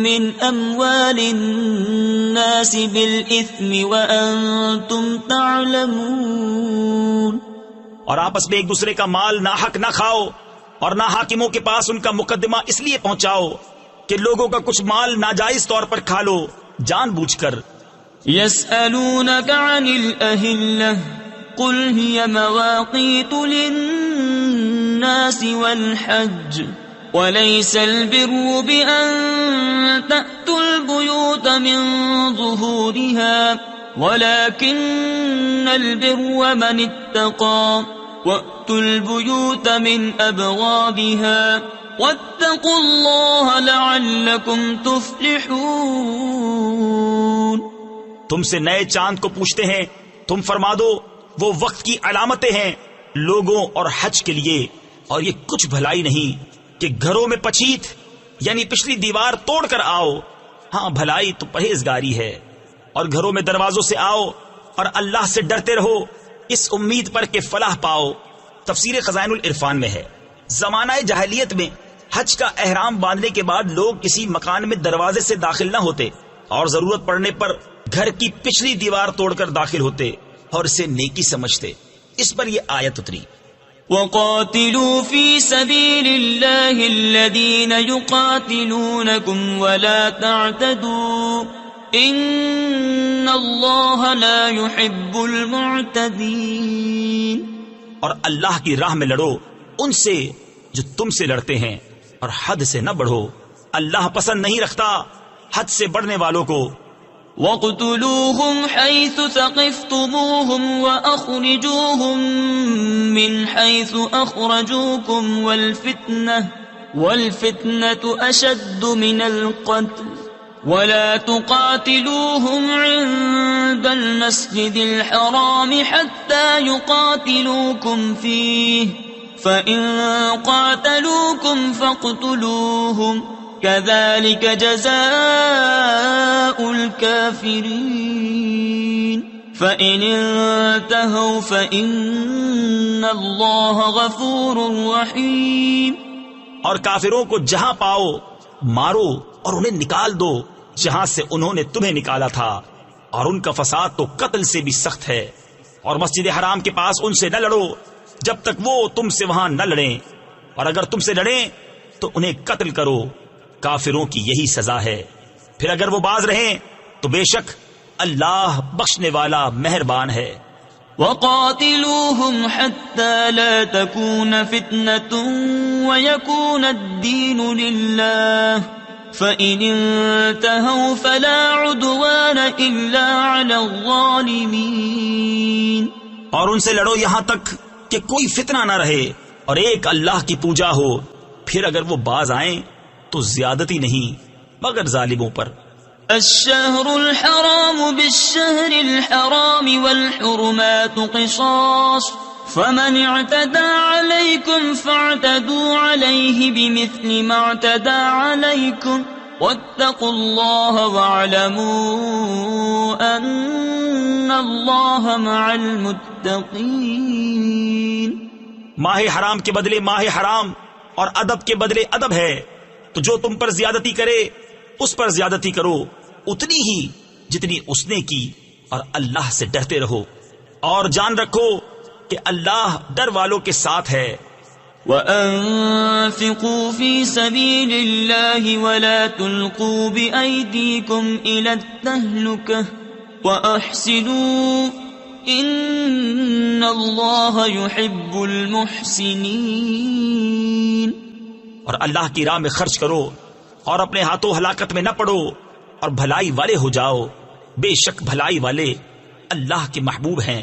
مِّنْ أَمْوَالِ النَّاسِ بِالْإِثْمِ وَأَنْتُمْ تَعْلَمُونَ۔ اور آپس میں ایک دوسرے کا مال ناحق نہ کھاؤ اور نہ حاکموں کے پاس ان کا مقدمہ اس لیے پہنچاؤ کہ لوگوں کا کچھ مال ناجائز طور پر کھا لو جان بوجھ کر۔ يَسْأَلُونَكَ عَنِ الْأَهِلَّةِ قُلْ هِيَ مَوَاقِيتُ لِلنَّاسِ وَالْحَجِّ وَلَيْسَ الْبِرُّ بِأَن تَأْتُوا الْبُيُوتَ مِن ظُهُورِهَا وَلَكِنَّ الْبِرَّ مَنِ اتَّقَى وَأْتُوا الْبُيُوتَ مِنْ أَبْوَابِهَا وَاتَّقُوا اللَّهَ لَعَلَّكُمْ تُفْلِحُونَ۔ تم سے نئے چاند کو پوچھتے ہیں، تم فرما دو وہ وقت کی علامتیں ہیں لوگوں اور حج کے لیے، اور یہ کچھ بھلائی نہیں کہ گھروں میں پچیت یعنی پچھلی دیوار توڑ کر آؤ۔ ہاں بھلائی تو پرہیزگاری ہے، اور گھروں میں دروازوں سے آؤ اور اللہ سے ڈرتے رہو اس امید پر کہ فلاح پاؤ۔ تفسیر خزائن العرفان میں ہے، زمانہ جاہلیت میں حج کا احرام باندھنے کے بعد لوگ کسی مکان میں دروازے سے داخل نہ ہوتے اور ضرورت پڑنے پر گھر کی پچھلی دیوار توڑ کر داخل ہوتے اور اسے نیکی سمجھتے۔ اس پر یہ آیت اتری، وَقَاتِلُوا فِي سَبِيلِ اللَّهِ الَّذِينَ يُقَاتِلُونَكُمْ وَلَا تَعْتَدُوا ان اللہ لا يحب المعتدین. اور اللہ کی راہ میں لڑو ان سے جو تم سے لڑتے ہیں، اور حد سے نہ بڑھو، اللہ پسند نہیں رکھتا حد سے بڑھنے والوں کو. وَاقْتُلُوهُمْ حَيْثُ ثَقِفْتُمُوهُمْ وَأَخْرِجُوهُمْ مِنْ حَيْثُ أَخْرَجُوكُمْ وَالْفِتْنَةُ أَشَدُّ مِنَ الْقَتْلِ وَلَا تُقَاتِلُوهُمْ عِنْدَ الْمَسْجِدِ الْحَرَامِ حَتَّى يُقَاتِلُوكُمْ فِيهِ فَإِنْ قَاتَلُوكُمْ فَاقْتُلُوهُمْ كَذَلِكَ جَزَاءُ الْكَافِرِينَ فَإِنِ انْتَهَوْا فَإِنَّ اللَّهَ غَفُورٌ رَحِيمٌ. اور کافروں کو جہاں پاؤ مارو اور انہیں نکال دو جہاں سے انہوں نے تمہیں نکالا تھا، اور ان کا فساد تو قتل سے بھی سخت ہے. اور مسجد حرام کے پاس ان سے نہ لڑو جب تک وہ تم سے وہاں نہ لڑیں، اور اگر تم سے لڑیں تو انہیں قتل کرو. کافروں کی یہی سزا ہے. پھر اگر وہ باز رہیں تو بے شک اللہ بخشنے والا مہربان ہے. وَقَاتِلُوهُمْ حَتَّى لَا تَكُونَ فِتْنَةٌ وَيَكُونَ الدِّينُ لِلَّهِ فَإِنِ انْتَهَوْا فَلَا عُدْوَانَ إِلَّا عَلَى الظَّالِمِينَ. اور ان سے لڑو یہاں تک کہ کوئی فتنہ نہ رہے اور ایک اللہ کی پوجا ہو. پھر اگر وہ باز آئیں تو زیادتی نہیں مگر ظالموں پر. الشهر الحرام بالشهر الحرام والحرمات قصاص فمن اعتدى عليكم فاعتدوا عليه بمثل ما اعتدى عليكم واتقوا الله واعلموا ان الله مع المتقين. ماہ حرام کے بدلے ماہ حرام اور ادب کے بدلے ادب ہے. تو جو تم پر زیادتی کرے اس پر زیادتی کرو اتنی ہی جتنی اس نے کی، اور اللہ سے ڈرتے رہو اور جان رکھو کہ اللہ ڈر والوں کے ساتھ ہے. وَأَنفِقُوا فِي سَبِيلِ اللَّهِ وَلَا تُلْقُوا بِأَيْدِيكُمْ إِلَى التَّهْلُكَةِ وَأَحْسِنُوا إِنَّ اللَّهَ يُحِبُّ الْمُحْسِنِينَ. اور اللہ کی راہ میں خرچ کرو اور اپنے ہاتھوں ہلاکت میں نہ پڑو اور بھلائی والے ہو جاؤ، بے شک بھلائی والے اللہ کے محبوب ہیں.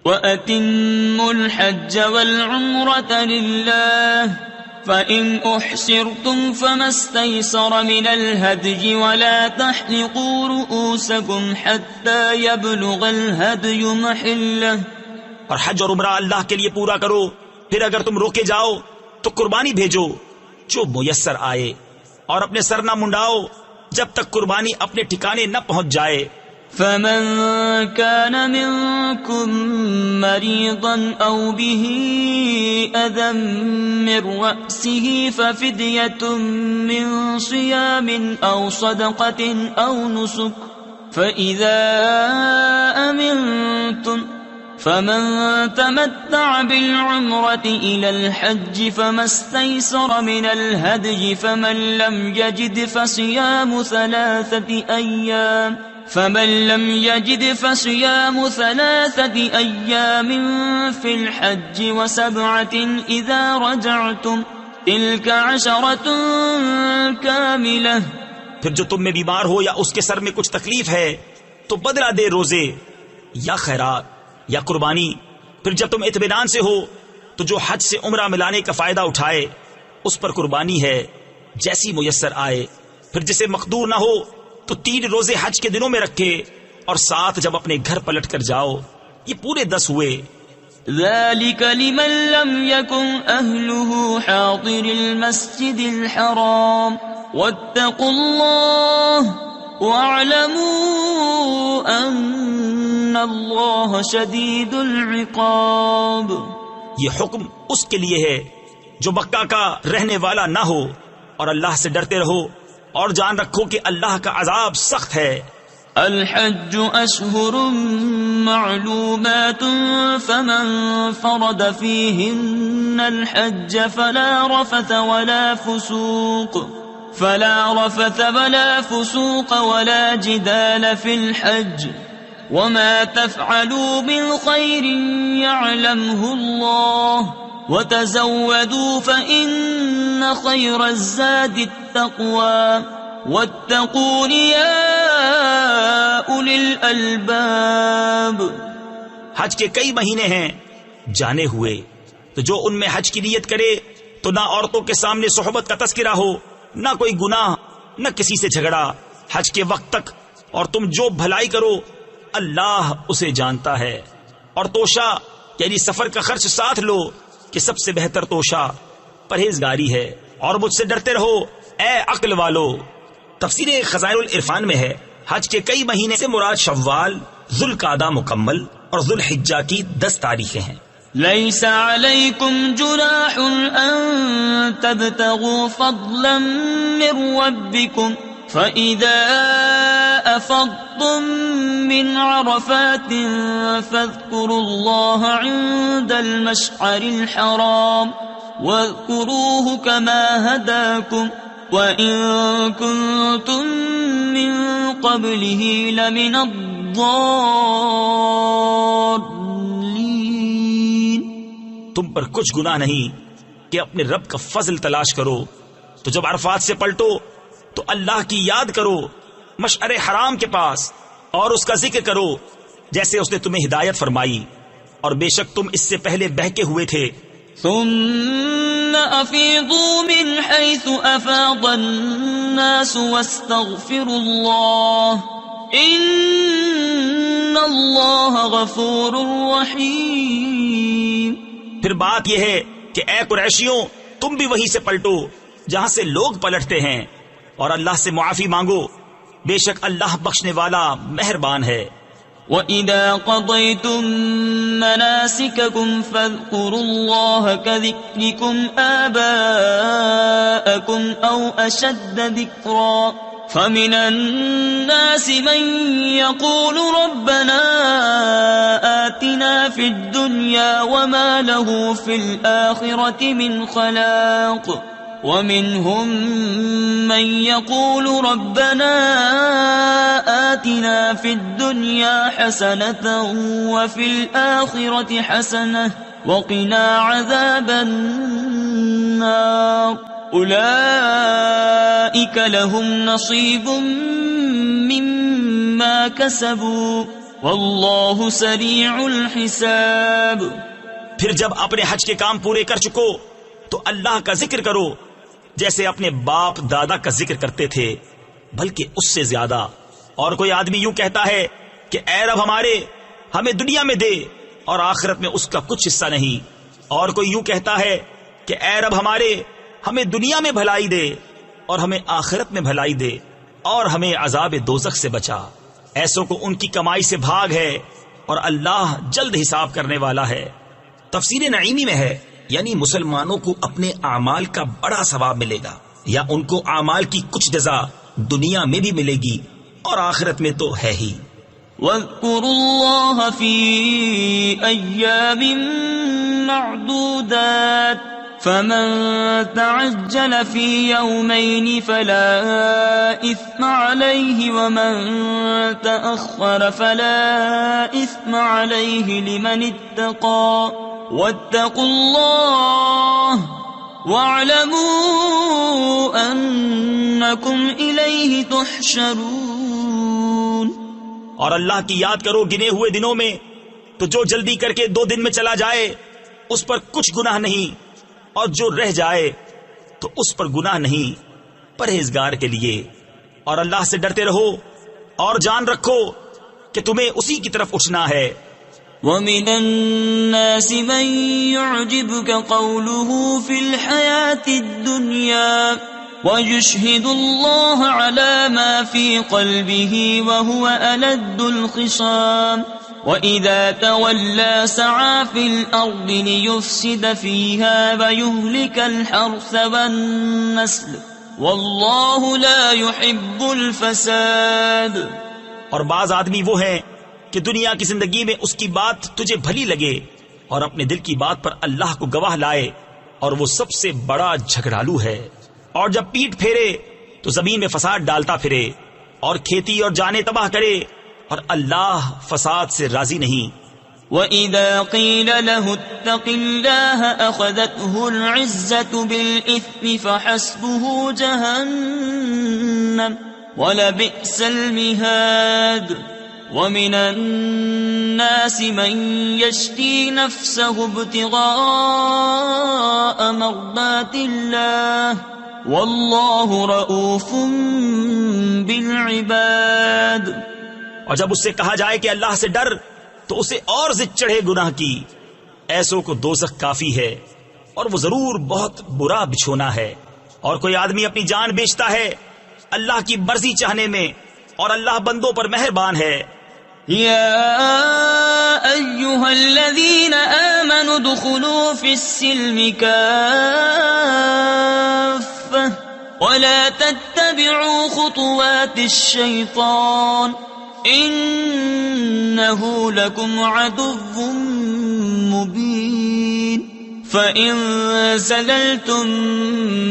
وَأَتِمُّوا الْحَجَّ وَالْعُمْرَةَ لِلَّهِ فَإِنْ أُحْصِرْتُمْ فَمَا اسْتَيْسَرَ مِنَ الْهَدْيِ وَلَا تَحْلِقُوا رُؤُوسَكُمْ حَتَّى يَبْلُغَ الْهَدْيُ مَحِلَّهُ. اور حج اور عمرہ اللہ کے لیے پورا کرو. پھر اگر تم روکے جاؤ تو قربانی بھیجو جو میسر آئے، اور اپنے سر نہ منڈاؤ جب تک قربانی اپنے ٹھکانے نہ پہنچ جائے. فَمَن كَانَ مِنكُم مَّرِيضًا أَوْ بِهِ أَذًى مِّن رَّأْسِهِ فَفِدْيَةٌ مِّن صِيَامٍ أَوْ صَدَقَةٍ أَوْ نُسُكٍ فَإِذَا أَمِنتُمْ فَمَن تَمَتَّعَ بِالْعُمْرَةِ إِلَى الْحَجِّ فَمَا اسْتَيْسَرَ مِنَ الْهَدْيِ فَمَن لَّمْ يَجِدْ فَصِيَامُ ثَلَاثَةِ أَيَّامٍ فِي الْحَجِّ وَسَبْعَةٍ إِذَا رَجَعْتُمْ تِلْكَ عَشَرَةٌ كَامِلَةٌ. پھر جو تم میں بیمار ہو یا اس کے سر میں کچھ تکلیف ہے تو بدلہ دے روزے یا خیرات یا قربانی. پھر جب تم اطمینان سے ہو تو جو حج سے عمرہ ملانے کا فائدہ اٹھائے اس پر قربانی ہے جیسی میسر آئے. پھر جسے مقدور نہ ہو تو 3 روزے حج کے دنوں میں رکھے، اور 7 جب اپنے گھر پلٹ کر جاؤ. یہ پورے 10 ہوئے. ذَلِكَ لِمَن لَّمْ يَكُنْ أَهْلُهُ حَاضِرِ الْمَسْجِدِ الْحَرَامِ وَاتَّقُوا اللَّهَ وَاعْلَمُوا أَنَّ اللَّهَ شَدِيدُ الْعِقَابِ. یہ حکم اس کے لیے ہے جو مکہ کا رہنے والا نہ ہو، اور اللہ سے ڈرتے رہو اور جان رکھو کہ اللہ کا عذاب سخت ہے. الحج أشهر معلومات فمن فرض فيهن الحج فلا رفث ولا فسوق فلا رفث ولا فسوق ولا جدال في الحج وما تفعلوا من خير يعلمه الله وتزودوا فإن خير الزاد التقوى واتقون يا أولي الألباب. حج کے کئی مہینے ہیں جانے ہوئے، تو جو ان میں حج کی نیت کرے تو نہ عورتوں کے سامنے صحبت کا تذکرہ ہو، نہ کوئی گناہ، نہ کسی سے جھگڑا حج کے وقت تک، اور تم جو بھلائی کرو اللہ اسے جانتا ہے. اور توشہ یعنی سفر کا خرچ ساتھ لو کہ سب سے بہتر توشہ پرہیزگاری ہے. اور مجھ سے ڈرتے رہو اے عقل والو. تفسیر خزائن العرفان میں ہے حج کے کئی مہینے سے مراد شوال، ذوالقعدہ مکمل اور ذوالحجہ کی 10 تاریخیں ہیں. ليس عليكم جناح أن تبتغوا فضلا من ربكم فإذا أفضتم من عرفات فاذكروا الله عند المشعر الحرام واذكروه كما هداكم وإن كنتم من قبله لمن الضالين. تم پر کچھ گناہ نہیں کہ اپنے رب کا فضل تلاش کرو، تو جب عرفات سے پلٹو تو اللہ کی یاد کرو مشعر حرام کے پاس اور اس کا ذکر کرو جیسے اس نے تمہیں ہدایت فرمائی، اور بے شک تم اس سے پہلے بہکے ہوئے تھے. ثم افیضوا من حیث افاض الناس واستغفروا اللہ ان اللہ غفور رحیم. پھر بات یہ ہے کہ اے قریشیوں تم بھی وہیں سے پلٹو جہاں سے لوگ پلٹتے ہیں، اور اللہ سے معافی مانگو، بے شک اللہ بخشنے والا مہربان ہے. وَإِذَا قَضَيْتُم مَّنَاسِكَكُمْ فَاذْكُرُوا اللَّهَ كَذِكْرِكُمْ آبَاءَكُمْ أَوْ أَشَدَّ ذِكْرًا فَمِنَ النَّاسِ مَن يَقُولُ رَبَّنَا آتِنَا فِي الدُّنْيَا وَمَا لَهُ فِي الْآخِرَةِ مِنْ خَلَاقٍ وَمِنْهُمْ مَنْ يَقُولُ رَبَّنَا آتِنَا فِي الدُّنْيَا حَسَنَةً وَفِي الْآخِرَةِ حَسَنَةً وَقِنَا عَذَابَ النَّارِ. أُولَئِكَ لَهُمْ نَصِيبٌ مِّمَّا كَسَبُوا وَاللَّهُ سَرِيعُ الْحِسَابِ. پھر جب اپنے حج کے کام پورے کر چکو تو اللہ کا ذکر کرو جیسے اپنے باپ دادا کا ذکر کرتے تھے، بلکہ اس سے زیادہ. اور کوئی آدمی یوں کہتا ہے کہ اے رب ہمارے ہمیں دنیا میں دے اور آخرت میں اس کا کچھ حصہ نہیں، اور کوئی یوں کہتا ہے کہ اے رب ہمارے ہمیں دنیا میں بھلائی دے اور ہمیں آخرت میں بھلائی دے اور ہمیں عذاب دوزخ سے بچا. ایسوں کو ان کی کمائی سے بھاگ ہے اور اللہ جلد حساب کرنے والا ہے. تفسیر نعیمی میں ہے یعنی مسلمانوں کو اپنے اعمال کا بڑا ثواب ملے گا، یا ان کو اعمال کی کچھ جزا دنیا میں بھی ملے گی اور آخرت میں تو ہے ہی. وَاذْكُرُوا اللَّهَ فِي أَيَّامٍ مَّعْدُودَاتٍ فَمَن تَعَجَّلَ فِي يَوْمَيْنِ فَلَا إِثْمَ عَلَيْهِ وَمَن تَأَخَّرَ فَلَا إِثْمَ عَلَيْهِ لِمَنِ اتَّقَى وَاتَّقُوا اللَّهَ وَاعْلَمُوا أَنَّكُمْ إِلَيْهِ تُحْشَرُونَ. اور اللہ کی یاد کرو گنے ہوئے دنوں میں، تو جو جلدی کر کے 2 دن میں چلا جائے اس پر کچھ گناہ نہیں، اور جو رہ جائے تو اس پر گناہ نہیں پرہیزگار کے لیے. اور اللہ سے ڈرتے رہو اور جان رکھو کہ تمہیں اسی کی طرف اٹھنا ہے. وَمِنَ النَّاسِ مَن يُعْجِبُكَ قَوْلُهُ فِي الْحَيَاةِ الدُّنْيَا وَيُشْهِدُ اللَّهَ عَلَى مَا فِي قَلْبِهِ وَهُوَ أَلَدُّ الْخِصَامِ وَإِذَا تَوَلَّى سَعَى فِي الْأَرْضِ لِيُفْسِدَ فِيهَا وَيُهْلِكَ الْحَرْثَ وَالنَّسْلَ وَاللَّهُ لَا يُحِبُّ الْفَسَادَ. اور بعض آدمی وہ ہیں کہ دنیا کی زندگی میں اس کی بات تجھے بھلی لگے اور اپنے دل کی بات پر اللہ کو گواہ لائے، اور وہ سب سے بڑا جھگڑالو ہے. اور جب پیٹ پھیرے تو زمین میں فساد ڈالتا پھرے اور کھیتی اور جانیں تباہ کرے، اور اللہ فساد سے راضی نہیں۔ وَإِذَا قِيلَ لَهُ اتَّقِ اللَّهَ أَخَذَتْهُ الْعِزَّةُ بِالْإِثْمِ فَحَسْبُهُ جَهَنَّمُ وَلَبِئْسَ الْمِهَادُ وَمِنَ النَّاسِ مَن يَشْرِي نَفْسَهُ ابْتِغَاءَ مَرْضَاتِ اللَّهِ وَاللَّهُ رَءُوفٌ بِالْعِبَادِ۔ اور جب اس سے کہا جائے کہ اللہ سے ڈر تو اسے اور ضد چڑھے گناہ کی، ایسوں کو دوزخ کافی ہے اور وہ ضرور بہت برا بچھونا ہے۔ اور کوئی آدمی اپنی جان بیچتا ہے اللہ کی مرضی چاہنے میں، اور اللہ بندوں پر مہربان ہے۔ یا ایھا الذین آمنوا ادخلوا فی السلم کافۃ ولا تتبعوا خطوات الشیطان انہ لکم عدو مبین فَإِن زَلَلْتُم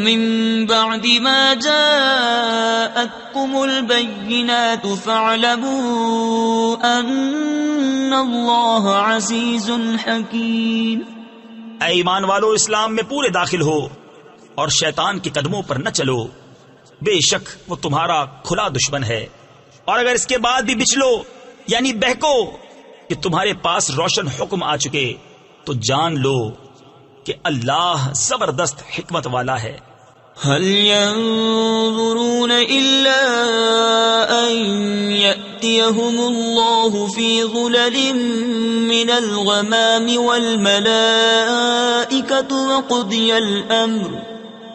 مِّن بَعْدِ مَا جَاءَتْكُمُ الْبَيِّنَاتُ فَاعْلَمُوا أَنَّ اللَّهَ عَزِيزٌ حَكِيمٌ۔ اے ایمان والو، اسلام میں پورے داخل ہو اور شیطان کے قدموں پر نہ چلو، بے شک وہ تمہارا کھلا دشمن ہے۔ اور اگر اس کے بعد بھی بچلو یعنی بہکو کہ تمہارے پاس روشن حکم آ چکے تو جان لو کہ اللہ زبردست حکمت والا ہے۔ هل ينظرون إلا أن يأتيهم الله في ظلل من الغمام والملائكة وقضي الأمر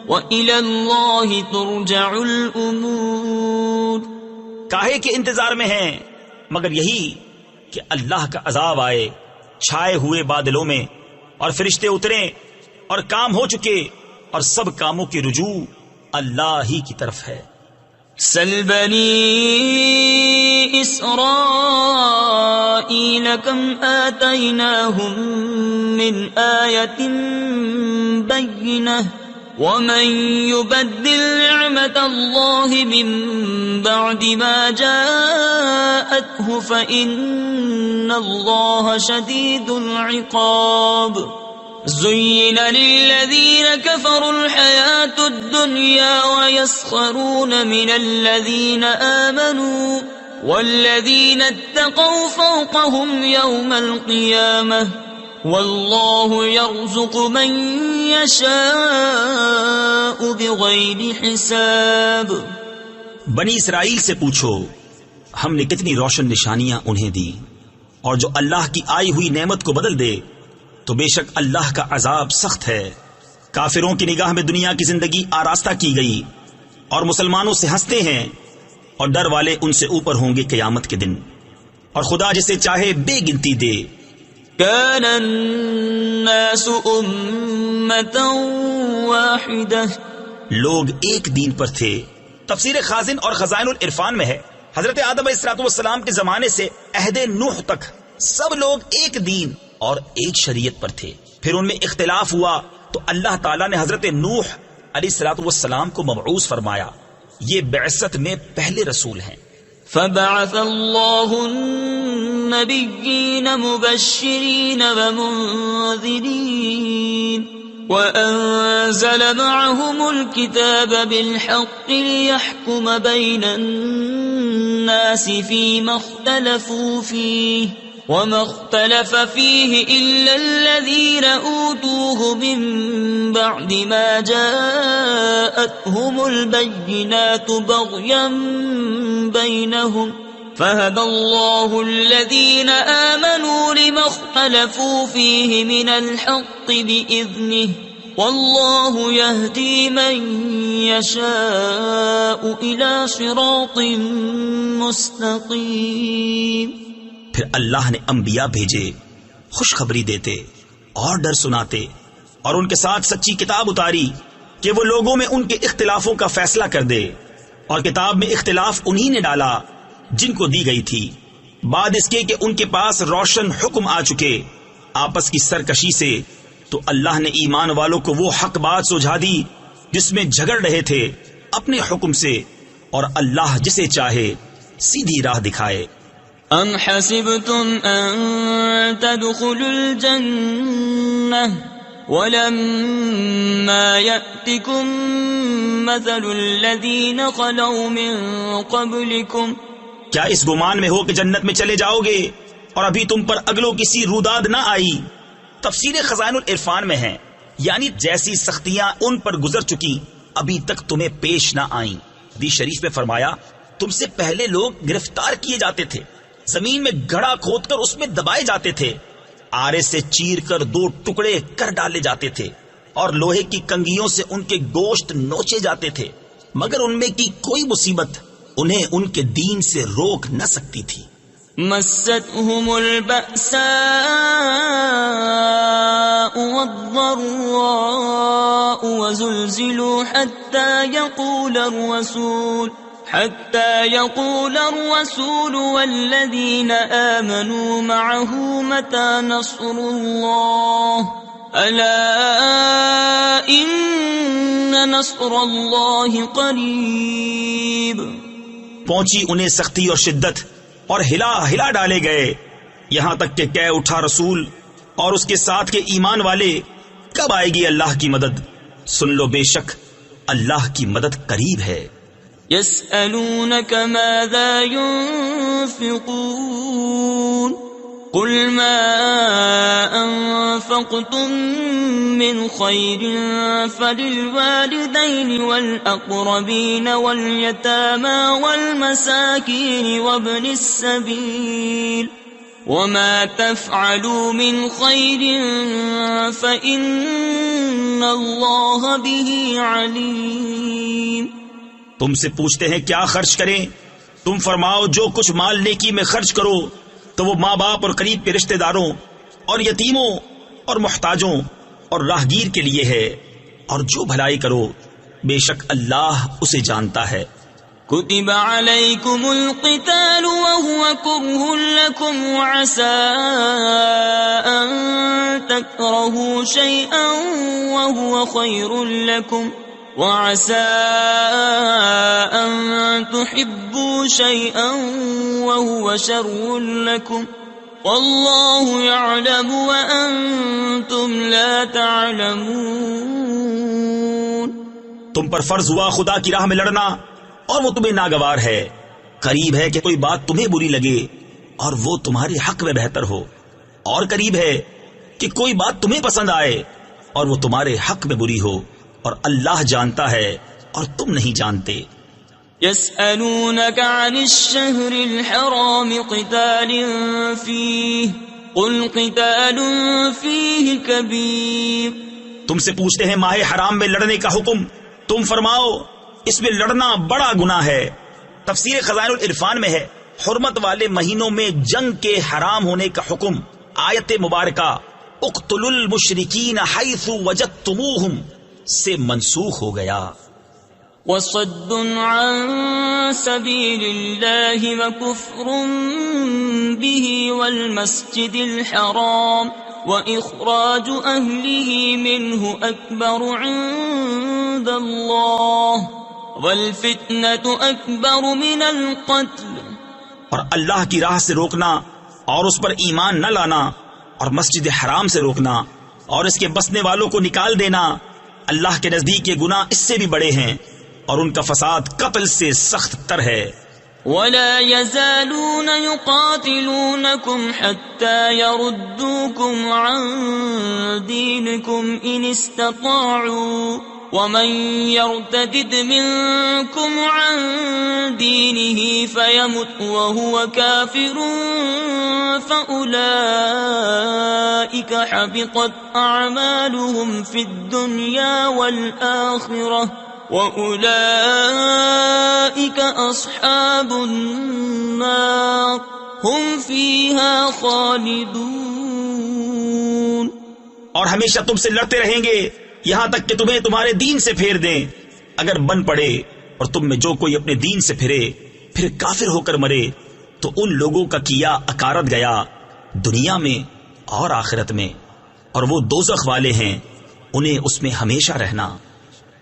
وإلى الله ترجع الأمور۔ کاہے کے انتظار میں ہیں مگر یہی کہ اللہ کا عذاب آئے چھائے ہوئے بادلوں میں، اور فرشتے اتریں اور کام ہو چکے، اور سب کاموں کی رجوع اللہ ہی کی طرف ہے۔ سل بنی اسرائیل کم آتیناہم من آیت بینہ ومن یبدل نعمت اللہ من بعد ما جاءته فإن اللہ شدید العقاب۔ زين للذين كفروا الحياة الدنيا ويسخرون من الذين آمنوا والذين اتقوا فوقهم يوم القيامة والله يرزق من يشاء بغير حساب۔ بنی اسرائیل سے پوچھو ہم نے کتنی روشن نشانیاں انہیں دی، اور جو اللہ کی آئی ہوئی نعمت کو بدل دے تو بے شک اللہ کا عذاب سخت ہے۔ کافروں کی نگاہ میں دنیا کی زندگی آراستہ کی گئی، اور مسلمانوں سے ہنستے ہیں، اور ڈر والے ان سے اوپر ہوں گے قیامت کے دن، اور خدا جسے چاہے بے گنتی دے۔ كان الناس أمة واحدة، لوگ ایک دین پر تھے۔ تفسیر خازن اور خزائن العرفان میں ہے حضرت آدم علیہ السلام کے زمانے سے عہد نوح تک سب لوگ ایک دین اور ایک شریعت پر تھے، پھر ان میں اختلاف ہوا تو اللہ تعالیٰ نے حضرت نوح علیہ السلام کو مبعوث فرمایا، یہ بعثت میں پہلے رسول ہیں۔ فبعث اللہ النبیین مبشرین ومنذرین وأنزل معهم الكتاب بالحق ليحكم بين الناس فيما اختلفوا فيه وما اختلف فيه إلا الذين أوتوه من بعد ما جاءتهم البينات بغيا بينهم فهدى الله الذين آمنوا لما اختلفوا فيه من الحق بإذنه والله يهدي من يشاء إلى صراط مستقيم۔ پھر اللہ نے انبیاء بھیجے خوشخبری دیتے اور ڈر سناتے، اور ان کے ساتھ سچی کتاب اتاری کہ وہ لوگوں میں ان کے اختلافوں کا فیصلہ کر دے، اور کتاب میں اختلاف انہی نے ڈالا جن کو دی گئی تھی، بعد اس کے کہ ان کے پاس روشن حکم آ چکے آپس کی سرکشی سے، تو اللہ نے ایمان والوں کو وہ حق بات سجھا دی جس میں جھگڑ رہے تھے، اپنے حکم سے، اور اللہ جسے چاہے سیدھی راہ دکھائے۔ ام حسبتم ان تدخلوا الجنة ولما يأتكم مثل الذين خلوا من قبلكم، کیا اس گمان میں ہو کہ جنت میں چلے جاؤ گے اور ابھی تم پر اگلوں کسی روداد نہ آئی؟ تفسیر خزائن العرفان میں ہے، یعنی جیسی سختیاں ان پر گزر چکی ابھی تک تمہیں پیش نہ آئیں۔ حدیث شریف میں فرمایا تم سے پہلے لوگ گرفتار کیے جاتے تھے، زمین میں گڑھا کھود کر اس میں دبائے جاتے تھے، آرے سے چیر کر 2 ٹکڑے کر ڈالے جاتے تھے، اور لوہے کی کنگھیوں سے ان کے گوشت نوچے جاتے تھے، مگر ان میں کی کوئی مصیبت انہیں ان کے دین سے روک نہ سکتی تھی۔ مستهم البأساء والضراء وزلزلوا حتى يقول الرسول والذين آمنوا معه متى نصر الله ألا إن نصر الله قريب۔ پہنچی انہیں سختی اور شدت اور ہلا ڈالے گئے، یہاں تک کہ کہہ اٹھا رسول اور اس کے ساتھ کے ایمان والے، کب آئے گی اللہ کی مدد؟ سن لو بے شک اللہ کی مدد قریب ہے۔ يسألونك ماذا ينفقون قل ما أنفقتم من خير فللوالدين والأقربين واليتامى والمساكين وابن السبيل وما تفعلوا من خير فإن الله به عليم۔ تم سے پوچھتے ہیں کیا خرچ کریں، تم فرماؤ جو کچھ مال نیکی میں خرچ کرو تو وہ ماں باپ اور قریب کے رشتہ داروں اور یتیموں اور محتاجوں اور راہگیر کے لیے ہے، اور جو بھلائی کرو بے شک اللہ اسے جانتا ہے۔ كتب عليكم القتال وهو كره لكم وعسى أن تكرهوا شيئا وهو خير لكم وعسى أن تحبوا شيئا وهو شر لكم والله يعلم وأنتم لا تعلمون۔ تم پر فرض ہوا خدا کی راہ میں لڑنا اور وہ تمہیں ناگوار ہے، قریب ہے کہ کوئی بات تمہیں بری لگے اور وہ تمہارے حق میں بہتر ہو، اور قریب ہے کہ کوئی بات تمہیں پسند آئے اور وہ تمہارے حق میں بری ہو، اور اللہ جانتا ہے اور تم نہیں جانتے۔ يسألونك عن الشهر الحرام قتال فيه قل قتال فيه كبير۔ تم سے پوچھتے ہیں ماہ حرام میں لڑنے کا حکم، تم فرماؤ اس میں لڑنا بڑا گناہ ہے۔ تفسیر خزائن العرفان میں ہے حرمت والے مہینوں میں جنگ کے حرام ہونے کا حکم آیت مبارکہ اقتلوا المشرکین حیث وجدتموہم سے منسوخ ہو گیا۔ وصد عن سبیل اللہ وکفر به والمسجد الحرام وإخراج أهله منه أكبر عند الله والفتنة أكبر من القتل۔ اور اللہ کی راہ سے روکنا اور اس پر ایمان نہ لانا اور مسجد حرام سے روکنا اور اس کے بسنے والوں کو نکال دینا اللہ کے نزدیک یہ گناہ اس سے بھی بڑے ہیں، اور ان کا فساد قتل سے سخت تر ہے۔ ولا يزالون يقاتلونكم حتى يردوكم عن دينكم إن استطاعوا ومن يرتد منكم عن دينه فيمت وهو كافر فأولئك حبطت أعمالهم في الدنيا والآخرة وَأُولَئِكَ أَصْحَابُ النَّارِ هُمْ فِيهَا خَالِدُونَ۔ اور ہمیشہ تم سے لڑتے رہیں گے یہاں تک کہ تمہیں تمہارے دین سے پھیر دیں، اگر بن پڑے اور تم میں جو کوئی اپنے دین سے پھرے پھر کافر ہو کر مرے تو ان لوگوں کا کیا اکارت گیا دنیا میں اور آخرت میں، اور وہ دوزخ والے ہیں، انہیں اس میں ہمیشہ رہنا۔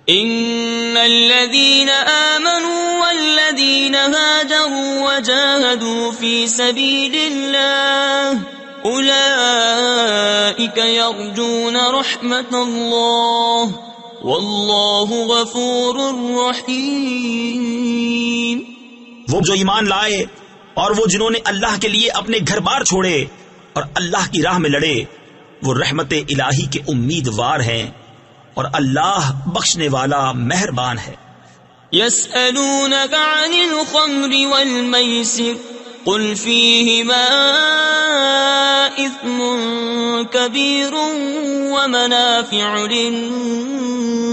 إن الذين آمنوا والذين هاجروا وجاهدوا في سبيل الله أولئك يرجون رحمة الله والله غفور رحيم. وہ جو ایمان لائے اور وہ جنہوں نے اللہ کے لیے اپنے گھر بار چھوڑے اور اللہ کی راہ میں لڑے وہ رحمت الہی کے امیدوار ہیں اور اللہ بخشنے والا مہربان ہے. يسألونك عن الخمر والميسر قل فيهما إثم كبير ومنافع للناس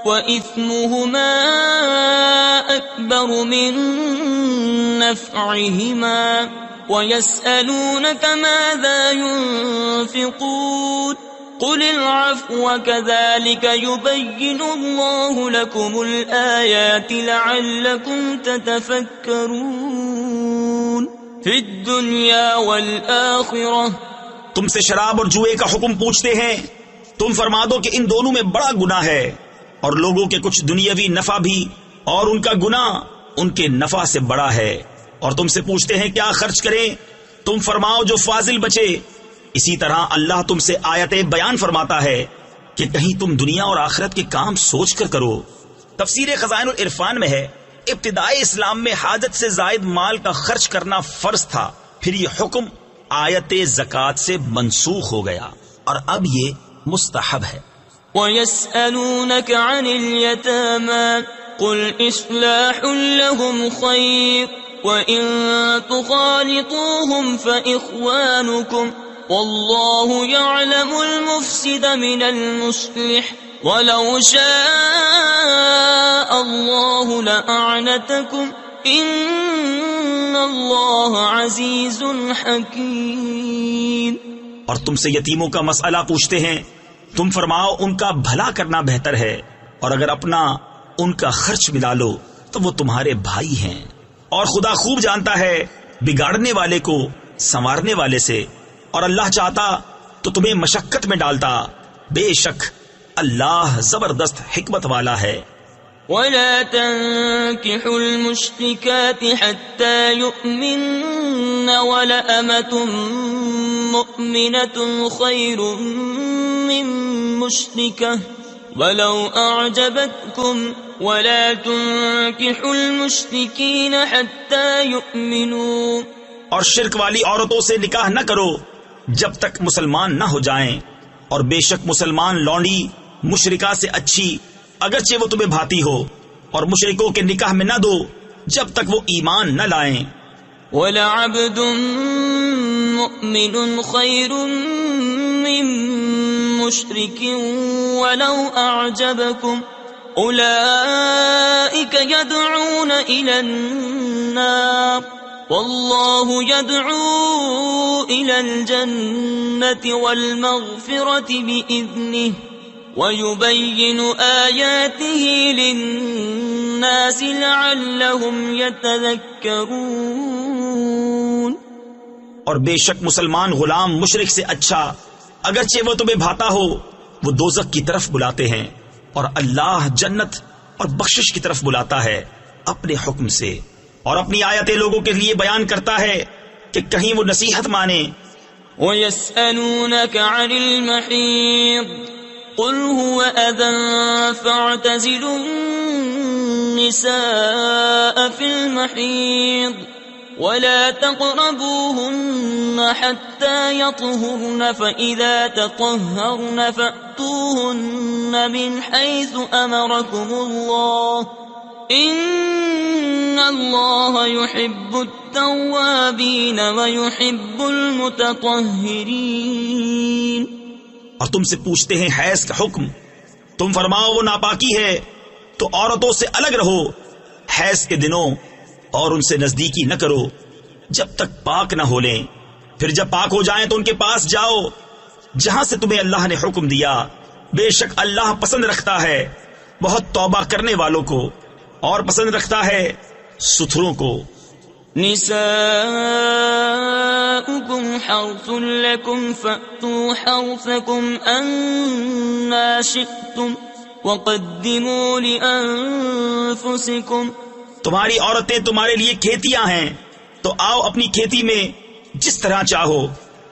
وإثمهما أكبر من نفعهما ويسألونك ماذا ينفقون قل العفو كذلك يبين الله لكم الآيات لعلكم تتفكرون في الدنيا والآخرة. تم سے شراب اور جوئے کا حکم پوچھتے ہیں، تم فرما دو کہ ان دونوں میں بڑا گناہ ہے اور لوگوں کے کچھ دنیاوی نفع بھی اور ان کا گناہ ان کے نفع سے بڑا ہے. اور تم سے پوچھتے ہیں کیا خرچ کریں، تم فرماؤ جو فاضل بچے. اسی طرح اللہ تم سے آیتیں بیان فرماتا ہے کہ کہیں تم دنیا اور آخرت کے کام سوچ کر کرو. تفسیر خزائن العرفان میں ہے ابتدائی اسلام میں حاجت سے زائد مال کا خرچ کرنا فرض تھا، پھر یہ حکم آیت زکوٰۃ سے منسوخ ہو گیا اور اب یہ مستحب ہے. وَيَسْأَلُونَكَ عَنِ الْيَتَامَى قُلْ إِصْلَاحٌ لَهُمْ خَيْرٌ وَإِن تُخَالِطُوهُمْ فَإِخْوَانُكُمْ وَاللَّهُ يَعْلَمُ الْمُفْسِدَ مِنَ الْمُصْلِحِ وَلَوْ شَاءَ اللَّهُ لَأَعْنَتَكُمْ إِنَّ اللَّهَ عَزِيزٌ حَكِيمٌ. اور تم سے یتیموں کا مسئلہ پوچھتے ہیں، تم فرماؤ ان کا بھلا کرنا بہتر ہے، اور اگر اپنا ان کا خرچ ملا لو تو وہ تمہارے بھائی ہیں، اور خدا خوب جانتا ہے بگاڑنے والے کو سنوارنے والے سے، اور اللہ چاہتا تو تمہیں مشقت میں ڈالتا، بے شک اللہ زبردست حکمت والا ہے. وَلَا تَنكِحُوا الْمُشْرِكَاتِ حَتَّى يُؤْمِنَّ وَلَأَمَةٌ مُؤْمِنَةٌ خَيْرٌ مِّن مُّشْرِكَةٍ وَلَوْ أَعْجَبَتْكُمْ وَلَا تُنكِحُوا الْمُشْرِكِينَ حَتَّى يُؤْمِنُوا. اور شرک والی عورتوں سے نکاح نہ کرو جب تک مسلمان نہ ہو جائیں، اور بے شک مسلمان لونڈی مشرکہ سے اچھی اگرچہ وہ تمہیں بھاتی ہو، اور مشرکوں کے نکاح میں نہ دو جب تک وہ ایمان نہ لائیں. وَلَعَبْدٌ مُؤْمِنٌ خَيْرٌ مِّن مُّشْرِكٍ وَلَوْ أَعْجَبَكُمْ أُولَئِكَ يَدْعُونَ إِلَى النَّارِ وَاللَّهُ يَدْعُو إِلَى الْجَنَّةِ وَالْمَغْفِرَةِ بِإِذْنِهِ وَيُبَيِّنُ آيَاتِهِ لِلنَّاسِ لَعَلَّهُمْ يَتَذَكَّرُونَ. اور بے شک مسلمان غلام مشرک سے اچھا اگرچہ وہ تمہیں بھاتا ہو وہ دوزخ کی طرف بلاتے ہیں، اور اللہ جنت اور بخشش کی طرف بلاتا ہے اپنے حکم سے، اور اپنی آیتیں لوگوں کے لیے بیان کرتا ہے کہ کہیں وہ نصیحت مانے. وَيَسْأَلُونَكَ عَنِ الْمَحِيضِ قُلْ هُوَ أَذًى فَاعْتَزِلُوا النِّسَاءَ فِي الْمَحِيضِ وَلَا تَقْرَبُوهُنَّ حَتَّى يَطْهُرْنَ فَإِذَا تَطَهَّرْنَ فَأْتُوهُنَّ مِنْ حَيْثُ أَمَرَكُمُ اللَّهُ إِنَّ اللَّهَ يُحِبُّ التَّوَّابِينَ وَيُحِبُّ الْمُتَطَهِّرِينَ. اور تم سے پوچھتے ہیں حیض کا حکم، تم فرماؤ وہ ناپاکی ہے تو عورتوں سے الگ رہو حیض کے دنوں، اور ان سے نزدیکی نہ کرو جب تک پاک نہ ہو لیں، پھر جب پاک ہو جائیں تو ان کے پاس جاؤ جہاں سے تمہیں اللہ نے حکم دیا، بے شک اللہ پسند رکھتا ہے بہت توبہ کرنے والوں کو، اور پسند رکھتا ہے ستھروں کو. نساؤكم حرث لكم فأتوا حرثكم أنا شئتم وقدموا لأنفسكم تمہاری عورتیں تمہارے لیے کھیتیاں ہیں، تو آؤ اپنی کھیتی میں جس طرح چاہو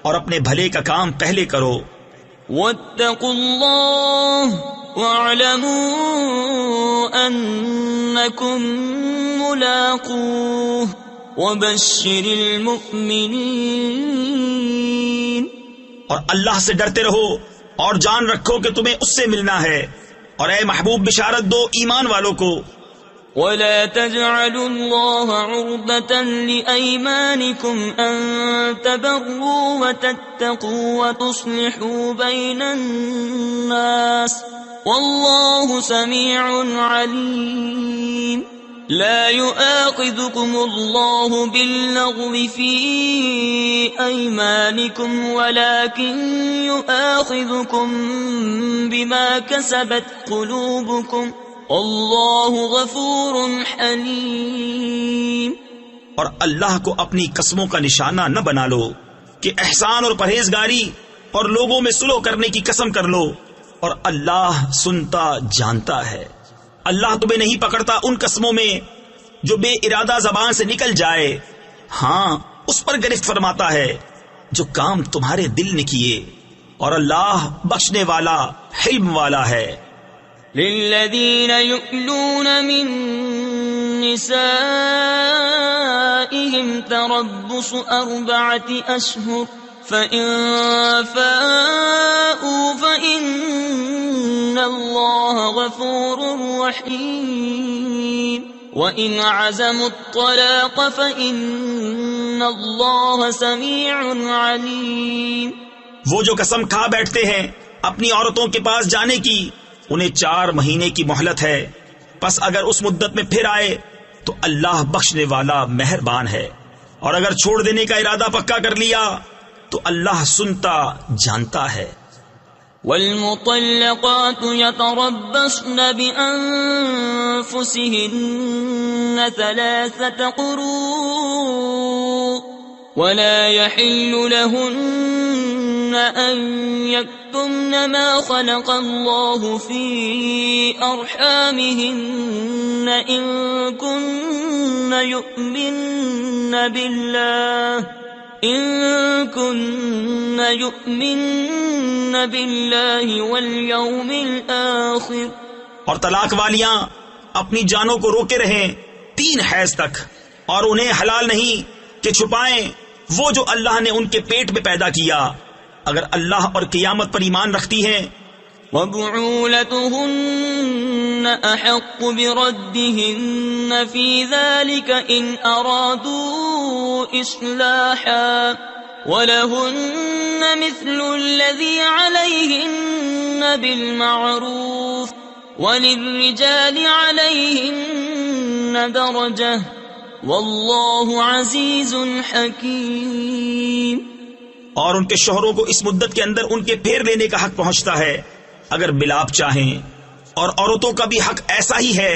اور اپنے بھلے کا کام پہلے کرو۔ واتقوا اللہ واعلموا انکم ملاقوہ وبشر المؤمنین، اور اللہ سے ڈرتے رہو اور جان رکھو کہ تمہیں اس سے ملنا ہے، اور اے محبوب بشارت دو ایمان والوں کو۔ ولا تجعلوا الله عرضة لأيمانكم أن تبروا وتتقوا وتصلحوا بين الناس والله سميع عليم لا يؤاخذكم الله باللغو في أيمانكم ولكن يؤاخذكم بما كسبت قلوبكم اللہ غفور حلیم۔ اور اللہ کو اپنی قسموں کا نشانہ نہ بنا لو کہ احسان اور پرہیزگاری اور لوگوں میں صلح کرنے کی قسم کر لو، اور اللہ سنتا جانتا ہے۔ اللہ تمہیں نہیں پکڑتا ان قسموں میں جو بے ارادہ زبان سے نکل جائے، ہاں اس پر گرفت فرماتا ہے جو کام تمہارے دل نے کیے، اور اللہ بخشنے والا حلم والا ہے۔ للذین یؤلون من نسائهم تربص 4 أشهر فإن فاءوا فإن الله غفور رحيم وإن عزموا الطلاق فإن الله سميع عليم۔ وہ جو قسم کھا بیٹھتے ہیں اپنی عورتوں کے پاس جانے کی، انہیں 4 مہینے کی مہلت ہے، پس اگر اس مدت میں پھر آئے تو اللہ بخشنے والا مہربان ہے، اور اگر چھوڑ دینے کا ارادہ پکا کر لیا تو اللہ سنتا جانتا ہے۔ والمطلقات يتربصن بأنفسهن 3 قروء ولا يحل لهن أن يكتمن ما خلق الله في أرحامهن إن كن يؤمن بالله واليوم الآخر۔ اور طلاق والیاں اپنی جانوں کو روکے رہیں 3 حیض تک، اور انہیں حلال نہیں کہ چھپائیں وہ جو اللہ نے ان کے پیٹ میں پیدا کیا، اگر اللہ اور قیامت پر ایمان رکھتی ہیں۔ وبعولتهن أحق بردهن في ذلك إن أرادوا إصلاحا ولهن مثل الذي عليهن بالمعروف وللرجال عليهن درجة واللہ عزیز حکیم۔ اور ان کے شوہروں کو اس مدت کے اندر ان کے پھیر لینے کا حق پہنچتا ہے اگر بلاپ چاہیں، اور عورتوں کا بھی حق ایسا ہی ہے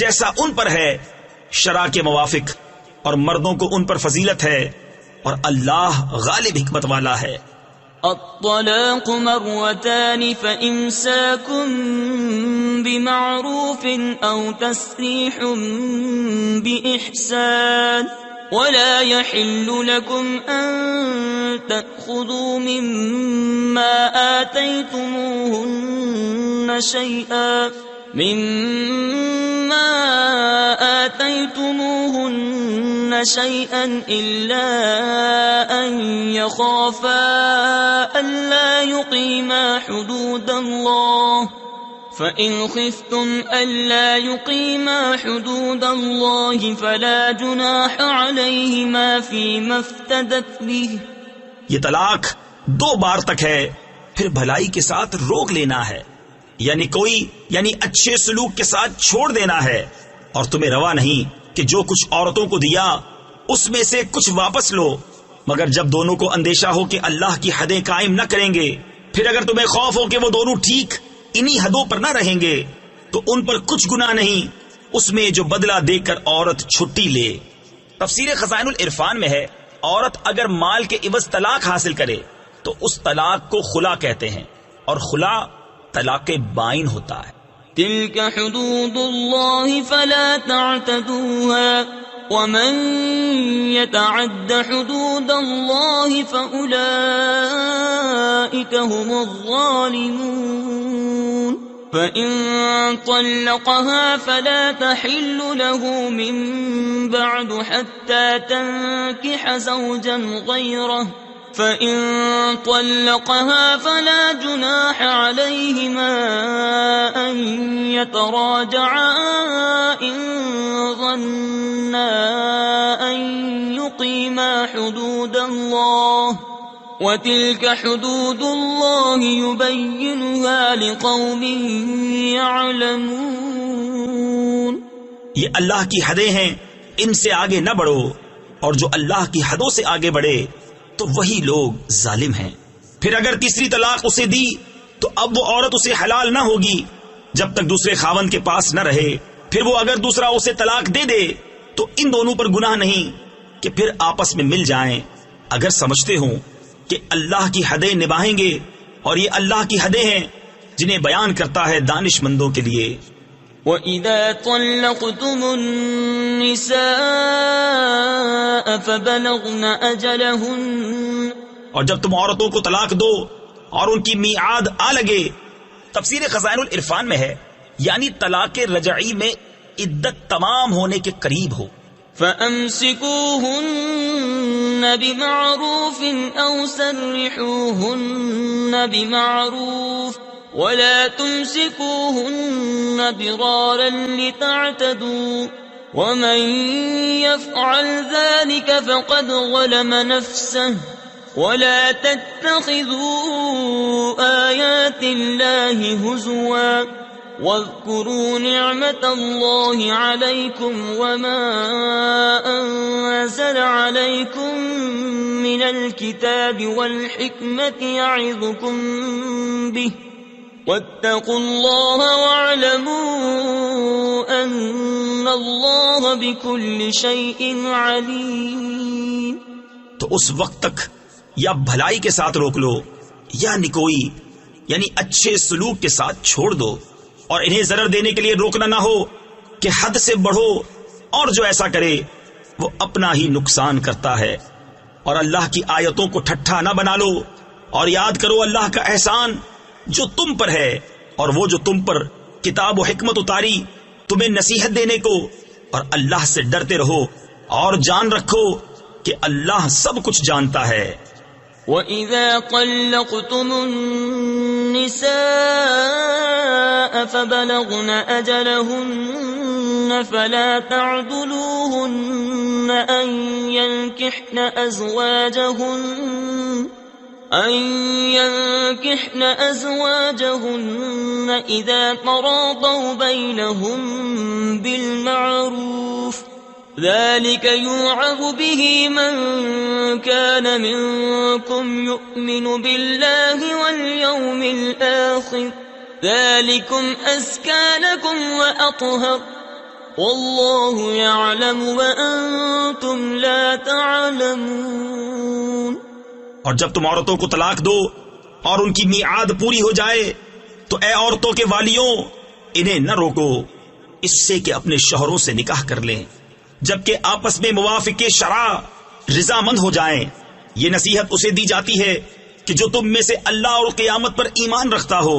جیسا ان پر ہے شرع کے موافق، اور مردوں کو ان پر فضیلت ہے، اور اللہ غالب حکمت والا ہے۔ الطلاق 2 مرتان فإمساك بمعروف أو تسريح بإحسان ولا يحل لكم أن تأخذوا مما آتيتموهن شيئا إلا أن يخافا ألا يقيما حدود الله فإن خفتم ألا يقيما حدود الله فلا جناح عليهما فيما افتدت به۔ یہ طلاق 2 بار تک ہے، پھر بھلائی کے ساتھ روک لینا ہے، یعنی اچھے سلوک کے ساتھ چھوڑ دینا ہے، اور تمہیں روا نہیں کہ جو کچھ عورتوں کو دیا اس میں سے کچھ واپس لو، مگر جب دونوں کو اندیشہ ہو کہ اللہ کی حدیں قائم نہ کریں گے۔ پھر اگر تمہیں خوف ہو کہ وہ دونوں ٹھیک انہی حدوں پر نہ رہیں گے تو ان پر کچھ گناہ نہیں اس میں جو بدلہ دے کر عورت چھٹی لے۔ تفسیر خزائن العرفان میں ہے، عورت اگر مال کے عوض طلاق حاصل کرے تو اس طلاق کو خلا کہتے ہیں، اور خلا طلاق بائن ہوتا ہے۔ تلك حدود الله فلا تعتدوها ومن يتعد حدود الله فأولئك هم الظالمون فإن طلقها فلا تحل له من بعد حتى تنكح زوجا غيره فإن طلقها فلا جناح عليهما أن يتراجعا إن ظنا أن يقيما حدود الله وتلك حدود الله يبينها لقوم يعلمون. یہ اللہ کی حدیں ہیں، ان سے آگے نہ بڑھو، اور جو اللہ کی حدوں سے آگے بڑھے تو وہی لوگ ظالم ہیں. پھر اگر تیسری طلاق اسے دی تو اب وہ عورت اسے حلال نہ ہوگی جب تک دوسرے خاوند کے پاس نہ رہے. پھر وہ اگر دوسرا اسے طلاق دے دے تو ان دونوں پر گناہ نہیں کہ پھر آپس میں مل جائیں اگر سمجھتے ہوں کہ اللہ کی حدیں نبھائیں گے، اور یہ اللہ کی حدیں ہیں جنہیں بیان کرتا ہے دانش مندوں کے لیے. وَإِذَا طَلَّقْتُمُ النِّسَاءَ فَبَلَغْنَ أَجَلَهُنَّ، اور جب تم عورتوں کو طلاق دو اور ان کی میعاد آ لگے. تفسیر خزائن العرفان میں ہے یعنی طلاق رجعی میں عدت تمام ہونے کے قریب ہو. فَأَمْسِكُوهُنَّ بِمَعْرُوفٍ أَوْ سَرِّحُوهُنَّ بِمَعْرُوفٍ وَلَا تُمْسِكُوهُنَّ ضِرَارًا لِتَعْتَدُوا وَمَنْ يَفْعَلْ ذَلِكَ فَقَدْ ظَلَمَ نَفْسَهُ وَلَا تَتَّخِذُوا آيَاتِ اللَّهِ هُزُوًا وَاذْكُرُوا نِعْمَةَ اللَّهِ عَلَيْكُمْ وَمَا أَنزَلَ عَلَيْكُمْ مِنَ الْكِتَابِ وَالْحِكْمَةِ يَعِظُكُمْ بِهِ وَاتَّقُوا اللَّهَ وَاعْلَمُوا أَنَّ اللَّهَ بِكُلِّ شَيْءٍ عَلِيمٌ. تو اس وقت تک یا بھلائی کے ساتھ روک لو یا نکوئی یعنی اچھے سلوک کے ساتھ چھوڑ دو، اور انہیں ضرر دینے کے لیے روکنا نہ ہو کہ حد سے بڑھو، اور جو ایسا کرے وہ اپنا ہی نقصان کرتا ہے. اور اللہ کی آیتوں کو ٹھٹھا نہ بنا لو، اور یاد کرو اللہ کا احسان جو تم پر ہے، اور وہ جو تم پر کتاب و حکمت اتاری تمہیں نصیحت دینے کو. اور اللہ سے ڈرتے رہو اور جان رکھو کہ اللہ سب کچھ جانتا ہے. وَإِذَا طَلَّقْتُمُ النِّسَاءَ فَبَلَغْنَ أَجَلَهُنَّ فَلَا تَعْضُلُوهُنَّ أَن يَنكِحْنَ أَزْوَاجَهُنَّ إِذَا تَرَاضَوْا بَيْنَهُم بِالْمَعْرُوفِ ذَلِكَ يُوعَظُ بِهِ مَن كَانَ مِنكُمْ يُؤْمِنُ بِاللَّهِ وَالْيَوْمِ الْآخِرِ ذَلِكُمْ أَزْكَىٰ لَكُمْ وَأَطْهَرُ وَاللَّهُ يَعْلَمُ وَأَنتُمْ لَا تَعْلَمُونَ. اور جب تم عورتوں کو طلاق دو اور ان کی میعاد پوری ہو جائے تو اے عورتوں کے والیوں انہیں نہ روکو اس سے کہ اپنے شوہروں سے نکاح کر لیں جبکہ آپس میں موافق شرع رضامند ہو جائیں. یہ نصیحت اسے دی جاتی ہے کہ جو تم میں سے اللہ اور قیامت پر ایمان رکھتا ہو.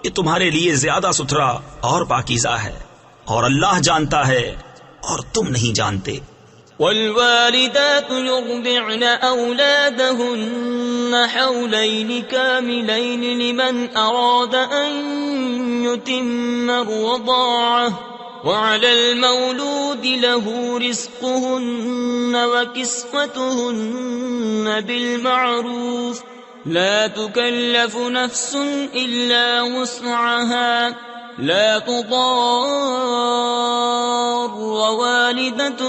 یہ تمہارے لیے زیادہ ستھرا اور پاکیزہ ہے، اور اللہ جانتا ہے اور تم نہیں جانتے. والوالدات يرضعن أولادهن حولين كاملين لمن أراد أن يتم الرضاعة وعلى المولود له رزقهن وكسوتهن بالمعروف لا تكلف نفس إلا وسعها لا تضار والدة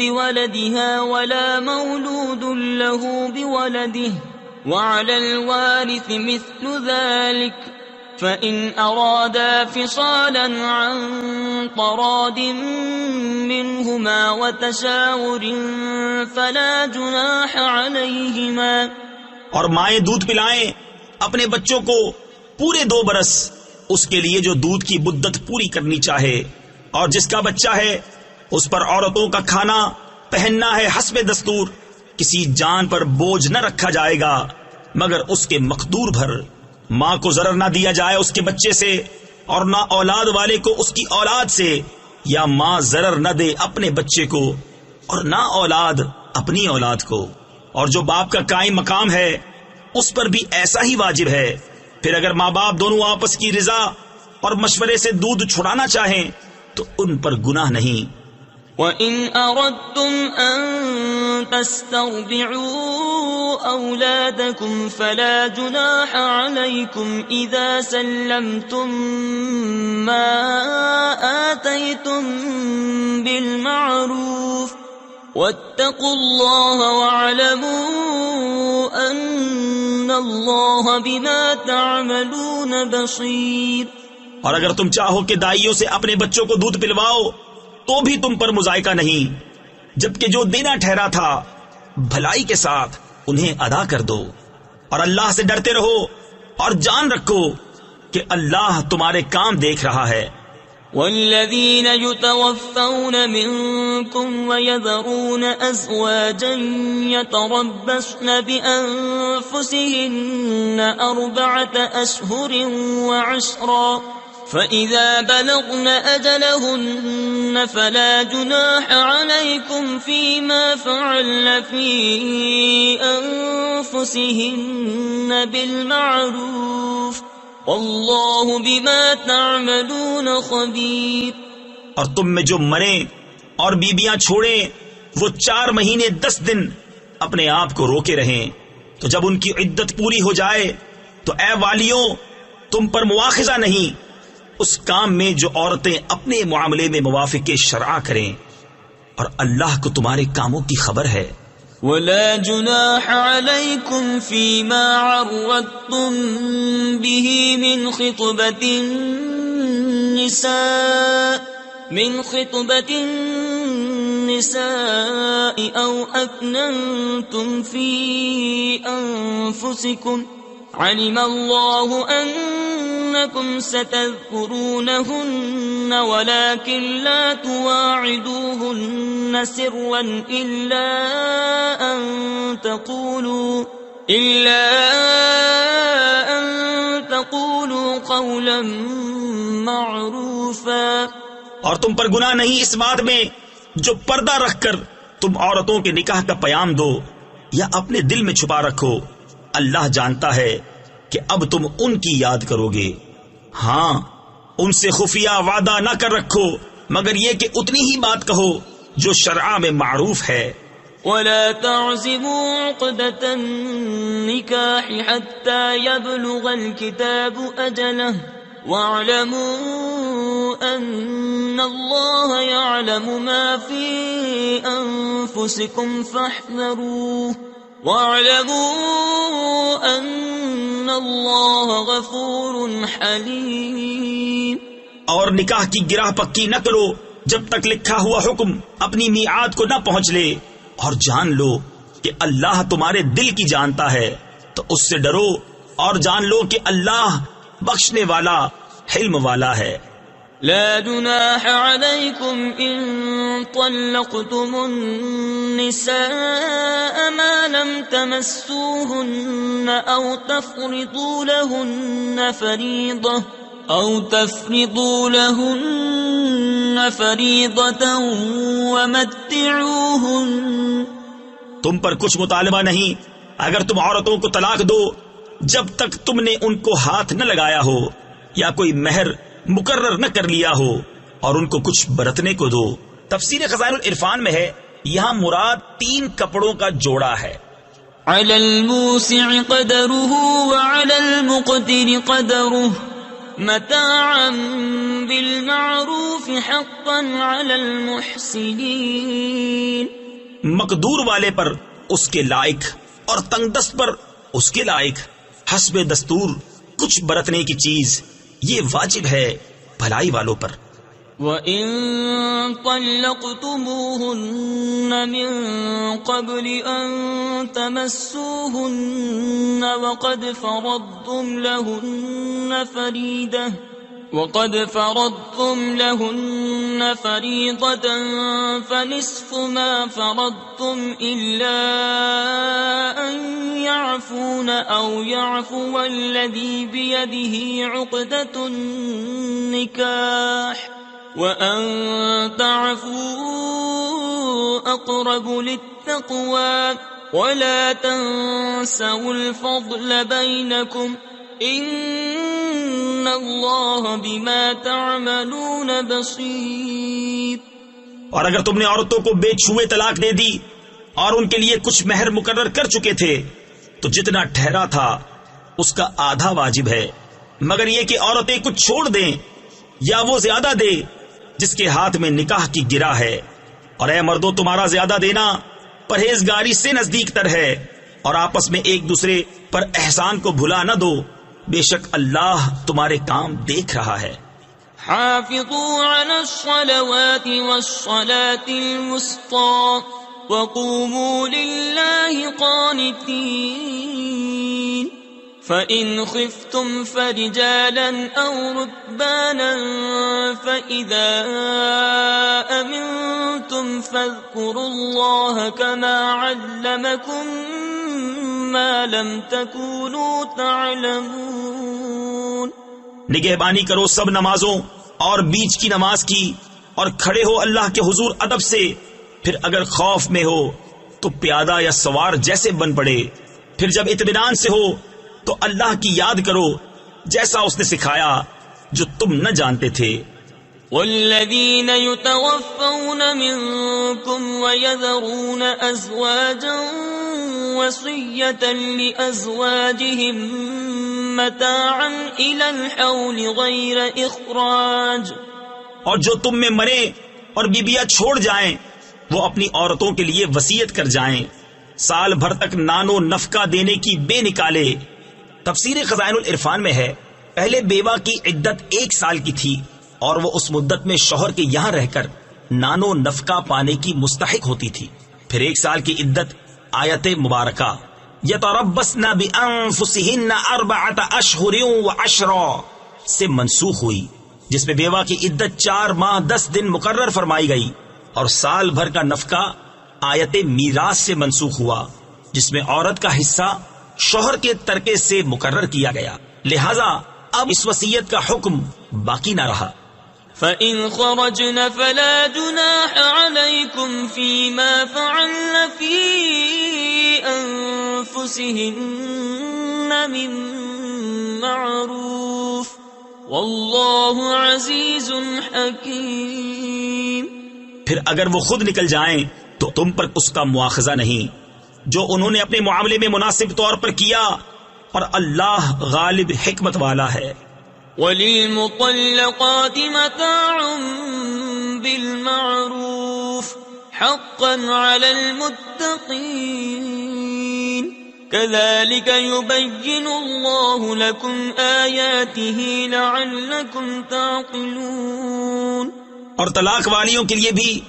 بولدها ولا مولود له بولده وعلى الوارث مثل ذلك فإن أرادا فصالا عن تراض منهما وتشاور فلا جناح عليهما. اور مائیں دودھ پلائیں اپنے بچوں کو پورے 2 برس اس کے لیے جو دودھ کی مدت پوری کرنی چاہے، اور جس کا بچہ ہے اس پر عورتوں کا کھانا پہننا ہے حسب دستور، کسی جان پر بوجھ نہ رکھا جائے گا مگر اس کے مقدور بھر، ماں کو ضرر نہ دیا جائے اس کے بچے سے، اور نہ اولاد والے کو اس کی اولاد سے، یا ماں ضرر نہ دے اپنے بچے کو اور نہ اولاد اپنی اولاد کو، اور جو باپ کا قائم مقام ہے اس پر بھی ایسا ہی واجب ہے۔ پھر اگر ماں باپ دونوں آپس کی رضا اور مشورے سے دودھ چھڑانا چاہیں تو ان پر گناہ نہیں۔ وَإِنْ أَرَدْتُمْ أَن تَسْتَرْضِعُوا أَوْلَادَكُمْ فَلَا جُنَاحَ عَلَيْكُمْ إِذَا سَلَّمْتُمْ مَا آتَيْتُمْ بِالْمَعْرُوفِ وَاتَّقُوا اللَّهَ وَاعْلَمُوا أَنَّ اللَّهَ بِمَا تَعْمَلُونَ بَصِيرٌ۔ اور اگر تم چاہو کہ دائیوں سے اپنے بچوں کو دودھ پلواؤ تو بھی تم پر مذائقہ نہیں، جبکہ جو دینا ٹھہرا تھا بھلائی کے ساتھ انہیں ادا کر دو، اور اللہ سے ڈرتے رہو اور جان رکھو کہ اللہ تمہارے کام دیکھ رہا ہے۔ والذین یتوفون منکم ویذرون ازواجا یتربصن بانفسہن 4 اشہر وعشرا فَإِذَا بَلَغْنَ أَجَلَهُنَّ فَلَا جُنَاحَ عَلَيْكُمْ فِي مَا فَعَلْنَ فِي أَنفُسِهِنَّ بِالْمَعْرُوفِ وَاللَّهُ بِمَا تَعْمَلُونَ خَبِيرٌ۔ اور تم میں جو مریں اور بیبیاں چھوڑیں وہ 4 مہینے 10 دن اپنے آپ کو روکے رہیں، تو جب ان کی عدت پوری ہو جائے تو اے والیوں تم پر مواخذہ نہیں اس کام میں جو عورتیں اپنے معاملے میں موافق شرع کریں، اور اللہ کو تمہارے کاموں کی خبر ہے۔ وَلَا جُنَاحَ عَلَيْكُمْ فِي مَا عَرَّضْتُمْ بِهِ مِنْ خِطْبَةِ النِّسَاءِ أَوْ أَكْنَنْتُمْ فِي أَنفُسِكُمْ عَلِمَ اللَّهُ أَنَّكُمْ سَتَذْكُرُونَهُنَّ وَلَكِنْ لَا تُوَاعِدُوهُنَّ سِرًّا إِلَّا أَن تَقُولُوا قَوْلًا مَّعْرُوفًا۔ اور تم پر گناہ نہیں اس بات میں جو پردہ رکھ کر تم عورتوں کے نکاح کا پیام دو یا اپنے دل میں چھپا رکھو، اللہ جانتا ہے کہ اب تم ان کی یاد کرو گے۔ ہاں ان سے خفیہ وعدہ نہ کر رکھو مگر یہ کہ اتنی ہی بات کہو جو شرع میں معروف ہے۔ وَلَا تَعْزِمُوا عُقْدَةَ النِّكَاحِ حَتَّى يَبْلُغَ الْكِتَابُ أَجَلَهُ وَاعْلَمُوا أَنَّ اللَّهَ يَعْلَمُ مَا فِي أَنفُسِكُمْ فَاحْذَرُوهُ وَاعْلَمُوا أَنَّ اللَّهَ غَفُورٌ حَلِيمٌ۔ اور نکاح کی گرہ پکی نہ کرو جب تک لکھا ہوا حکم اپنی میعاد کو نہ پہنچ لے، اور جان لو کہ اللہ تمہارے دل کی جانتا ہے، تو اس سے ڈرو اور جان لو کہ اللہ بخشنے والا حلم والا ہے۔ لا جناح عليكم إن طلقتم النساء ما لم تمسوهن أو تفرضوا لهن فريضة ومتعوهن۔ تم پر کچھ مطالبہ نہیں اگر تم عورتوں کو طلاق دو جب تک تم نے ان کو ہاتھ نہ لگایا ہو یا کوئی مہر مقرر نہ کر لیا ہو، اور ان کو کچھ برتنے کو دو۔ تفسیر خزائن العرفان میں ہے یہاں مراد 3 کپڑوں کا جوڑا ہے۔ علی الموسع قدره وعلی المقتر قدره متاعا بالمعروف حقا علی المحسنین۔ مقدور والے پر اس کے لائق اور تنگ دست پر اس کے لائق، حسب دستور کچھ برتنے کی چیز یہ واجب ہے بھلائی والوں پر۔ وَإِن طَلَّقْتُمُوهُنَّ مِن قَبْلِ أَن تَمَسُّوهُنَّ وَقَدْ فَرَضْتُمْ لَهُنَّ فَرِيضَةً وقد فرضتم لهن فريضة فنصف ما فرضتم إلا أن يعفون أو يعفو الذي بيده عقدة النكاح وأن تعفوا أقرب للتقوى ولا تنسوا الفضل بينكم ان اللہ بما تعملون بصیر۔ اور اگر تم نے عورتوں کو بے چھوئے طلاق دے دی اور ان کے لیے کچھ مہر مقرر کر چکے تھے تو جتنا ٹھہرا تھا اس کا آدھا واجب ہے، مگر یہ کہ عورتیں کچھ چھوڑ دیں یا وہ زیادہ دے جس کے ہاتھ میں نکاح کی گرہ ہے۔ اور اے مردوں، تمہارا زیادہ دینا پرہیزگاری سے نزدیک تر ہے، اور آپس میں ایک دوسرے پر احسان کو بھلا نہ دو، بے شک اللہ تمہارے کام دیکھ رہا ہے۔ حافظوا على الصلوات والصلاة الوسطى وقوموا لله قانتين فإن خفتم فرجالا أو ركبانا فإذا أمنتم فاذكروا الله كما علمكم ما لم تكونوا تعلمون۔ نگہبانی کرو سب نمازوں اور بیچ کی نماز کی، اور کھڑے ہو اللہ کے حضور ادب سے، پھر اگر خوف میں ہو تو پیادہ یا سوار جیسے بن پڑے، پھر جب اطمینان سے ہو تو اللہ کی یاد کرو جیسا اس نے سکھایا جو تم نہ جانتے تھے۔ والذین یتوفون منکم ویذرون ازواجا وصیة لأزواجهم متاعا إلى الحول غیر اخراج، اور جو تم میں مرے اور بیبیاں چھوڑ جائیں وہ اپنی عورتوں کے لیے وصیت کر جائیں سال بھر تک نانو نفقہ دینے کی بے نکالے۔ تفسیر خزائن العرفان میں ہے، پہلے بیوہ کی عدت 1 سال کی تھی اور وہ اس مدت میں شوہر کے یہاں رہ کر نانو نفقہ پانے کی مستحق ہوتی تھی۔ پھر 1 سال کی عدت آیت مبارکہ یتربصن بانفسہن 4 اشہر و10 سے منسوخ ہوئی، جس میں بیوہ کی عدت 4 ماہ 10 دن مقرر فرمائی گئی، اور سال بھر کا نفقہ آیت میراث سے منسوخ ہوا، جس میں عورت کا حصہ شوہر کے ترکے سے مقرر کیا گیا، لہذا اب اس وصیت کا حکم باقی نہ رہا۔ فَإِنْ خَرَجْنَ فَلَا جُنَاحَ عَلَيْكُمْ فِي مَا فَعَلْنَ فِي أَنفُسِهِنَّ مِن مَّعْرُوفٍ وَاللَّهُ عَزِيزٌ حَكِيمٌ۔ پھر اگر وہ خود نکل جائیں تو تم پر اس کا مواخذہ نہیں، جو انہوں نے اپنے معاملے میں مناسب طور پر کیا، اور اللہ غالب حکمت والا ہے۔ وَلِلْمُطَلَّقَاتِ مَتَاعٌ بِالْمَعْرُوفِ حَقًّا عَلَى الْمُتَّقِينَ كَذَلِكَ يُبَيِّنُ اللَّهُ لَكُمْ آيَاتِهِ لَعَلَّكُمْ تَعْقِلُونَ۔ اور طلاق والیوں کے لیے بھی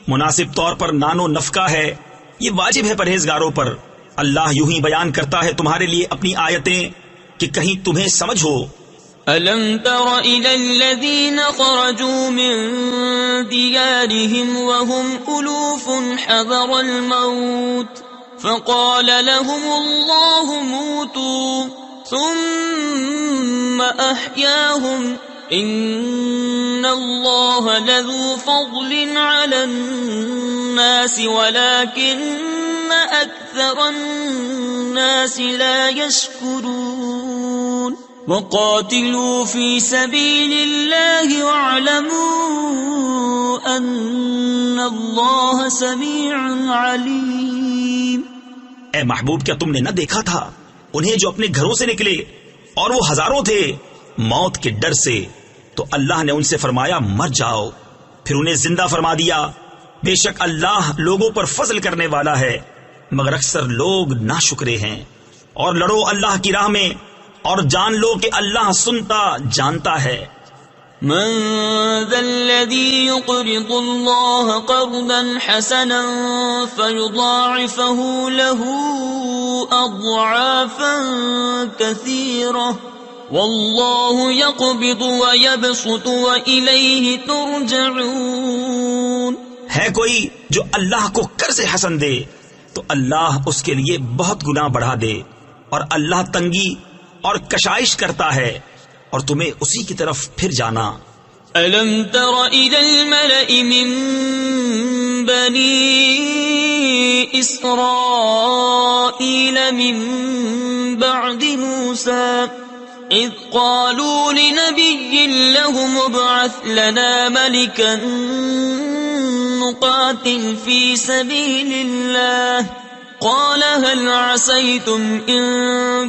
مناسب طور پر نانو نفقہ ہے، یہ واجب ہے پرہیزگاروں پر۔ اللہ یوں ہی بیان کرتا ہے تمہارے لیے اپنی آیتیں کہ کہیں تمہیں سمجھ ہو۔ أَلَمْ تَرَ إِلَى الَّذِينَ خَرَجُوا مِن دِيَارِهِمْ وَهُمْ أُلُوفٌ حَذَرَ الْمَوْتِ فَقَالَ لَهُمُ اللَّهُ مُوتُوا ثُمَّ أَحْيَاهُمْ إِنَّ اللَّهَ لَذُو فَضْلٍ عَلَى النَّاسِ وَلَكِنَّ أَكْثَرَ النَّاسِ لَا يَشْكُرُونَ۔ وَقَاتِلُوا فِي سَبِيلِ اللَّهِ وَاعْلَمُوا أَنَّ اللَّهَ سَمِيعٌ عَلِيمٌ۔ اے محبوب، کیا تم نے نہ دیکھا تھا انہیں جو اپنے گھروں سے نکلے اور وہ ہزاروں تھے موت کے ڈر سے، تو اللہ نے ان سے فرمایا مر جاؤ، پھر انہیں زندہ فرما دیا۔ بے شک اللہ لوگوں پر فضل کرنے والا ہے، مگر اکثر لوگ ناشکرے ہیں۔ اور لڑو اللہ کی راہ میں، اور جان لو کہ اللہ سنتا جانتا ہے۔ من ذا الذي يقرض الله قرضا حسنا فيضاعفه له أضعافا كثيرة واللہ یقبض ویبسط وإلیہ ترجعون. ہے کوئی جو اللہ کو قرض حسن دے تو اللہ اس کے لیے بہت گناہ بڑھا دے، اور اللہ تنگی اور کشائش کرتا ہے اور تمہیں اسی کی طرف پھر جانا. ألم تر إلى الملأ من بني إسرائيل من بعد موسى إذ قالوا لنبي لهم ابعث لنا ملكا نقاتل في سبيل الله قال هل عسيتم إن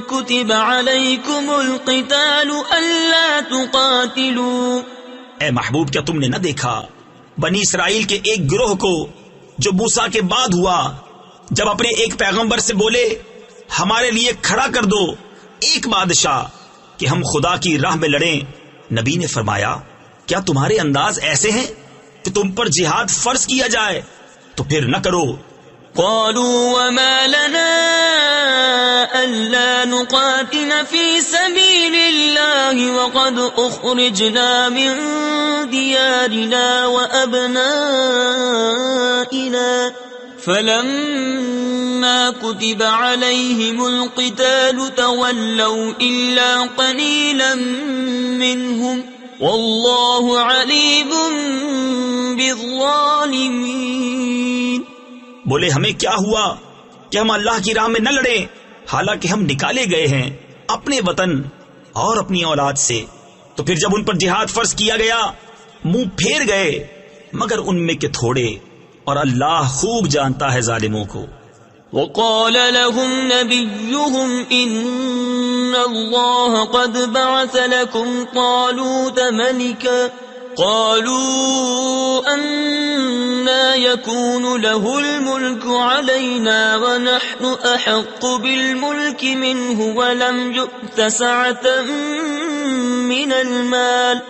كتب عليكم القتال ألا تقاتلوا. اے محبوب، کیا تم نے نہ دیکھا بنی اسرائیل کے ایک گروہ کو جو موسیٰ کے بعد ہوا، جب اپنے ایک پیغمبر سے بولے ہمارے لیے کھڑا کر دو ایک بادشاہ کہ ہم خدا کی راہ میں لڑیں. نبی نے فرمایا کیا تمہارے انداز ایسے ہیں کہ تم پر جہاد فرض کیا جائے تو پھر نہ کرو. قالوا وما لنا ألا نقاتل في سبيل الله وقد أخرجنا من ديارنا وأبنائنا فلما كتب عليهم القتال تولوا إلا قليلا منهم والله عليم بالظالمين. بولے ہمیں کیا ہوا کہ ہم اللہ کی راہ میں نہ لڑیں، حالانکہ ہم نکالے گئے ہیں اپنے وطن اور اپنی اولاد سے. تو پھر جب ان پر جہاد فرض کیا گیا منہ پھیر گئے مگر ان میں کے تھوڑے، اور اللہ خوب جانتا ہے ظالموں کو. وقال لهم نبيهم إن الله قد بعث لكم طالوت ملكا قالوا أنا يكون له الملك علينا ونحن أحق بالملك منه ولم يؤت سعة من المال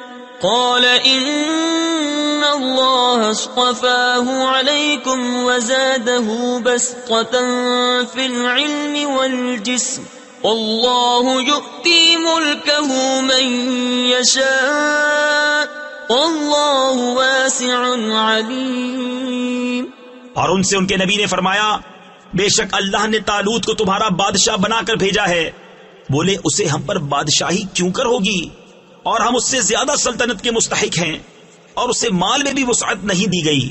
قال إن الله اصطفاه عليكم وزاده بسطة في العلم والجسم والله يؤتي ملكه من يشاء واللہ واسع علیم. اور ان سے ان کے نبی نے فرمایا بے شک اللہ نے طالوت کو تمہارا بادشاہ بنا کر بھیجا ہے. بولے اسے ہم پر بادشاہی کیوں کر ہوگی، اور ہم اس سے زیادہ سلطنت کے مستحق ہیں، اور اسے مال میں بھی وسعت نہیں دی گئی.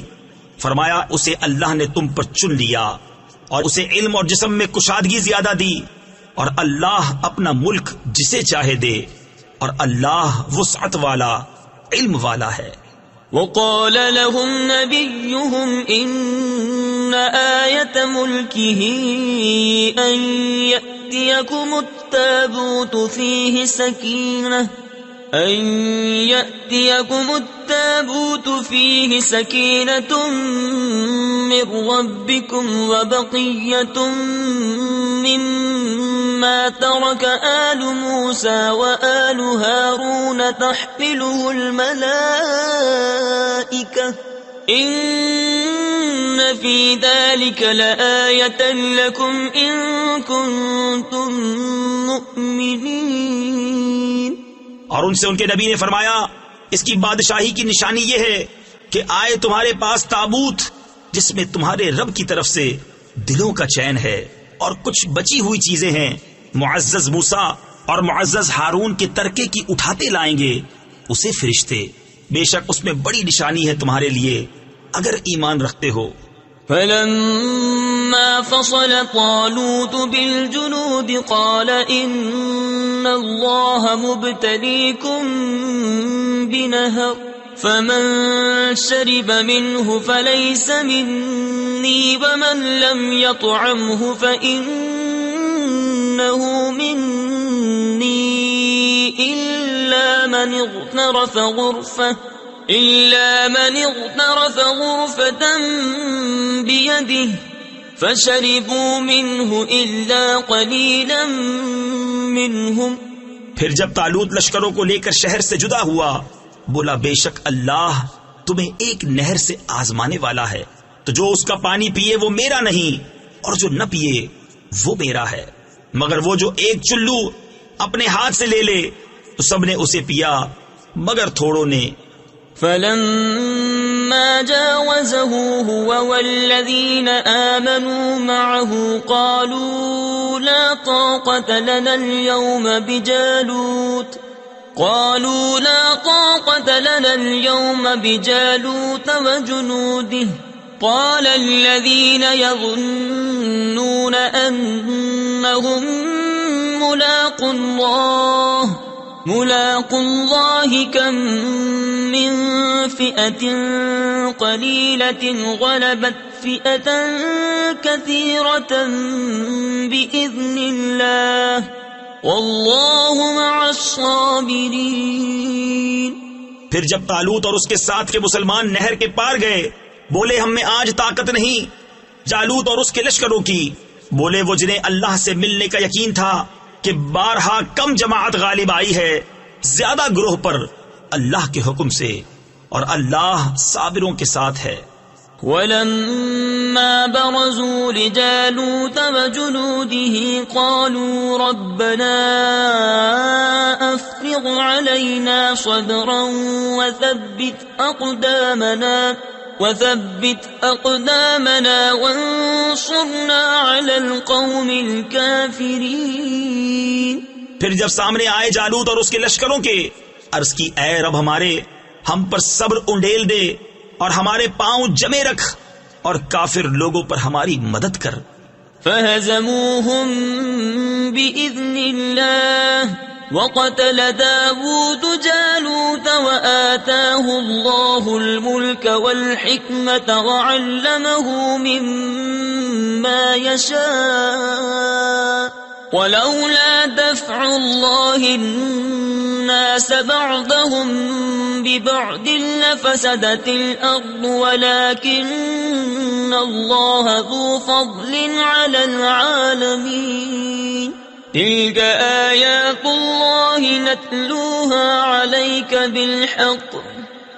فرمایا اسے اللہ نے تم پر چن لیا اور اسے علم اور جسم میں کشادگی زیادہ دی، اور اللہ اپنا ملک جسے چاہے دے، اور اللہ وسعت والا علم والا ہے. وقال لهم نبيهم إن آية ملكه أن يأتيكم التابوت فيه سكينة من ربكم وبقية مما ترك آل موسى وآل هارون تحمله الملائكة إن في ذلك لآية لكم إن كنتم مؤمنين. اور ان سے ان کے نبی نے فرمایا اس کی بادشاہی کی نشانی یہ ہے کہ آئے تمہارے پاس تابوت جس میں تمہارے رب کی طرف سے دلوں کا چین ہے اور کچھ بچی ہوئی چیزیں ہیں. معزز موسیٰ اور معزز ہارون کے ترکے کی اٹھاتے لائیں گے اسے فرشتے. بے شک اس میں بڑی نشانی ہے تمہارے لیے اگر ایمان رکھتے ہو. فلما فصل طالوت بالجنود قال إن الله مبتليكم بنهر فمن شرب منه فليس مني ومن لم يطعمه فإنه مني إلا من اغترف غرفة بيده فشربوا منه إلا قليلا منهم. پھر جب طالوت لشکروں کو لے کر شہر سے جدا ہوا بولا بے شک اللہ تمہیں ایک نہر سے آزمانے والا ہے، تو جو اس کا پانی پیے وہ میرا نہیں اور جو نہ پیے وہ میرا ہے، مگر وہ جو ایک چلو اپنے ہاتھ سے لے لے تو سب نے اسے پیا مگر تھوڑوں نے. فلما جاوزه هو والذين آمنوا معه قالوا لا طاقة لنا اليوم بجالوت وجنوده. قال الذين يظنون أنهم ملاقو الله كم من فئة قليلة غلبت فئة كثيرة بإذن الله والله مع الصابرين. پھر جب طالوت اور اس کے ساتھ کے مسلمان نہر کے پار گئے بولے ہم میں آج طاقت نہیں جالوت اور اس کے لشکروں کی. بولے وہ جنہیں اللہ سے ملنے کا یقین تھا کہ بارہا کم جماعت غالب آئی ہے زیادہ گروہ پر اللہ کے حکم سے اور اللہ صابروں کے ساتھ ہے. وَلَمَّا بَرَزُوا لِجَالُوتَ وَجُنُودِهِ قَالُوا رَبَّنَا أَفْرِغْ عَلَيْنَا صَبْرًا وَثَبِّتْ أَقْدَامَنَا وَانصُرْنَا عَلَى الْقَوْمِ الْكَافِرِينَ. پھر جب سامنے آئے جالوت اور اس کے لشکروں کے عرض کی اے رب ہمارے ہم پر صبر انڈیل دے اور ہمارے پاؤں جمے رکھ اور کافر لوگوں پر ہماری مدد کر. فَهَزَمُوهُمْ بِإِذْنِ اللَّهِ وَقَتَلَ دَاوُودُ جَالُوتَ وَآتَاهُ اللَّهُ الْمُلْكَ وَالْحِكْمَةَ وَعَلَّمَهُ مِمَّا يَشَاءُ وَلَوْلَا دَفْعُ اللَّهِ النَّاسَ بَعْضَهُمْ بِبَعْضٍ لَفَسَدَتِ الْأَرْضُ وَلَكِنَّ اللَّهَ ذُو فَضْلٍ عَلَى الْعَالَمِينَ. تِلْكَ آيَاتُ اللَّهِ نَتْلُوهَا عَلَيْكَ بِالْحَقِّ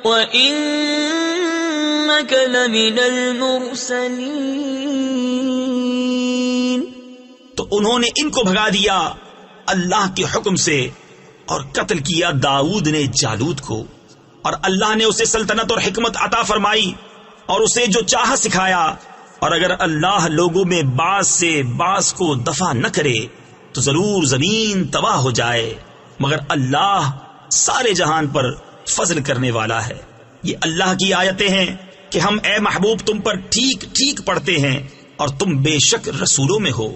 وَإِنَّكَ لَمِنَ الْمُرْسَلِينَ. تو انہوں نے ان کو بھگا دیا اللہ کے حکم سے اور قتل کیا داؤد نے جالوت کو اور اللہ نے اسے سلطنت اور حکمت عطا فرمائی اور اسے جو چاہا سکھایا. اور اگر اللہ لوگوں میں بعض سے بعض کو دفع نہ کرے تو ضرور زمین تباہ ہو جائے مگر اللہ سارے جہان پر فضل کرنے والا ہے. یہ اللہ کی آیتیں ہیں کہ ہم اے محبوب تم پر ٹھیک ٹھیک پڑھتے ہیں اور تم بے شک رسولوں میں ہو.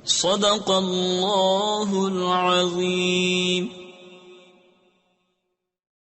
صدق اللہ العظیم.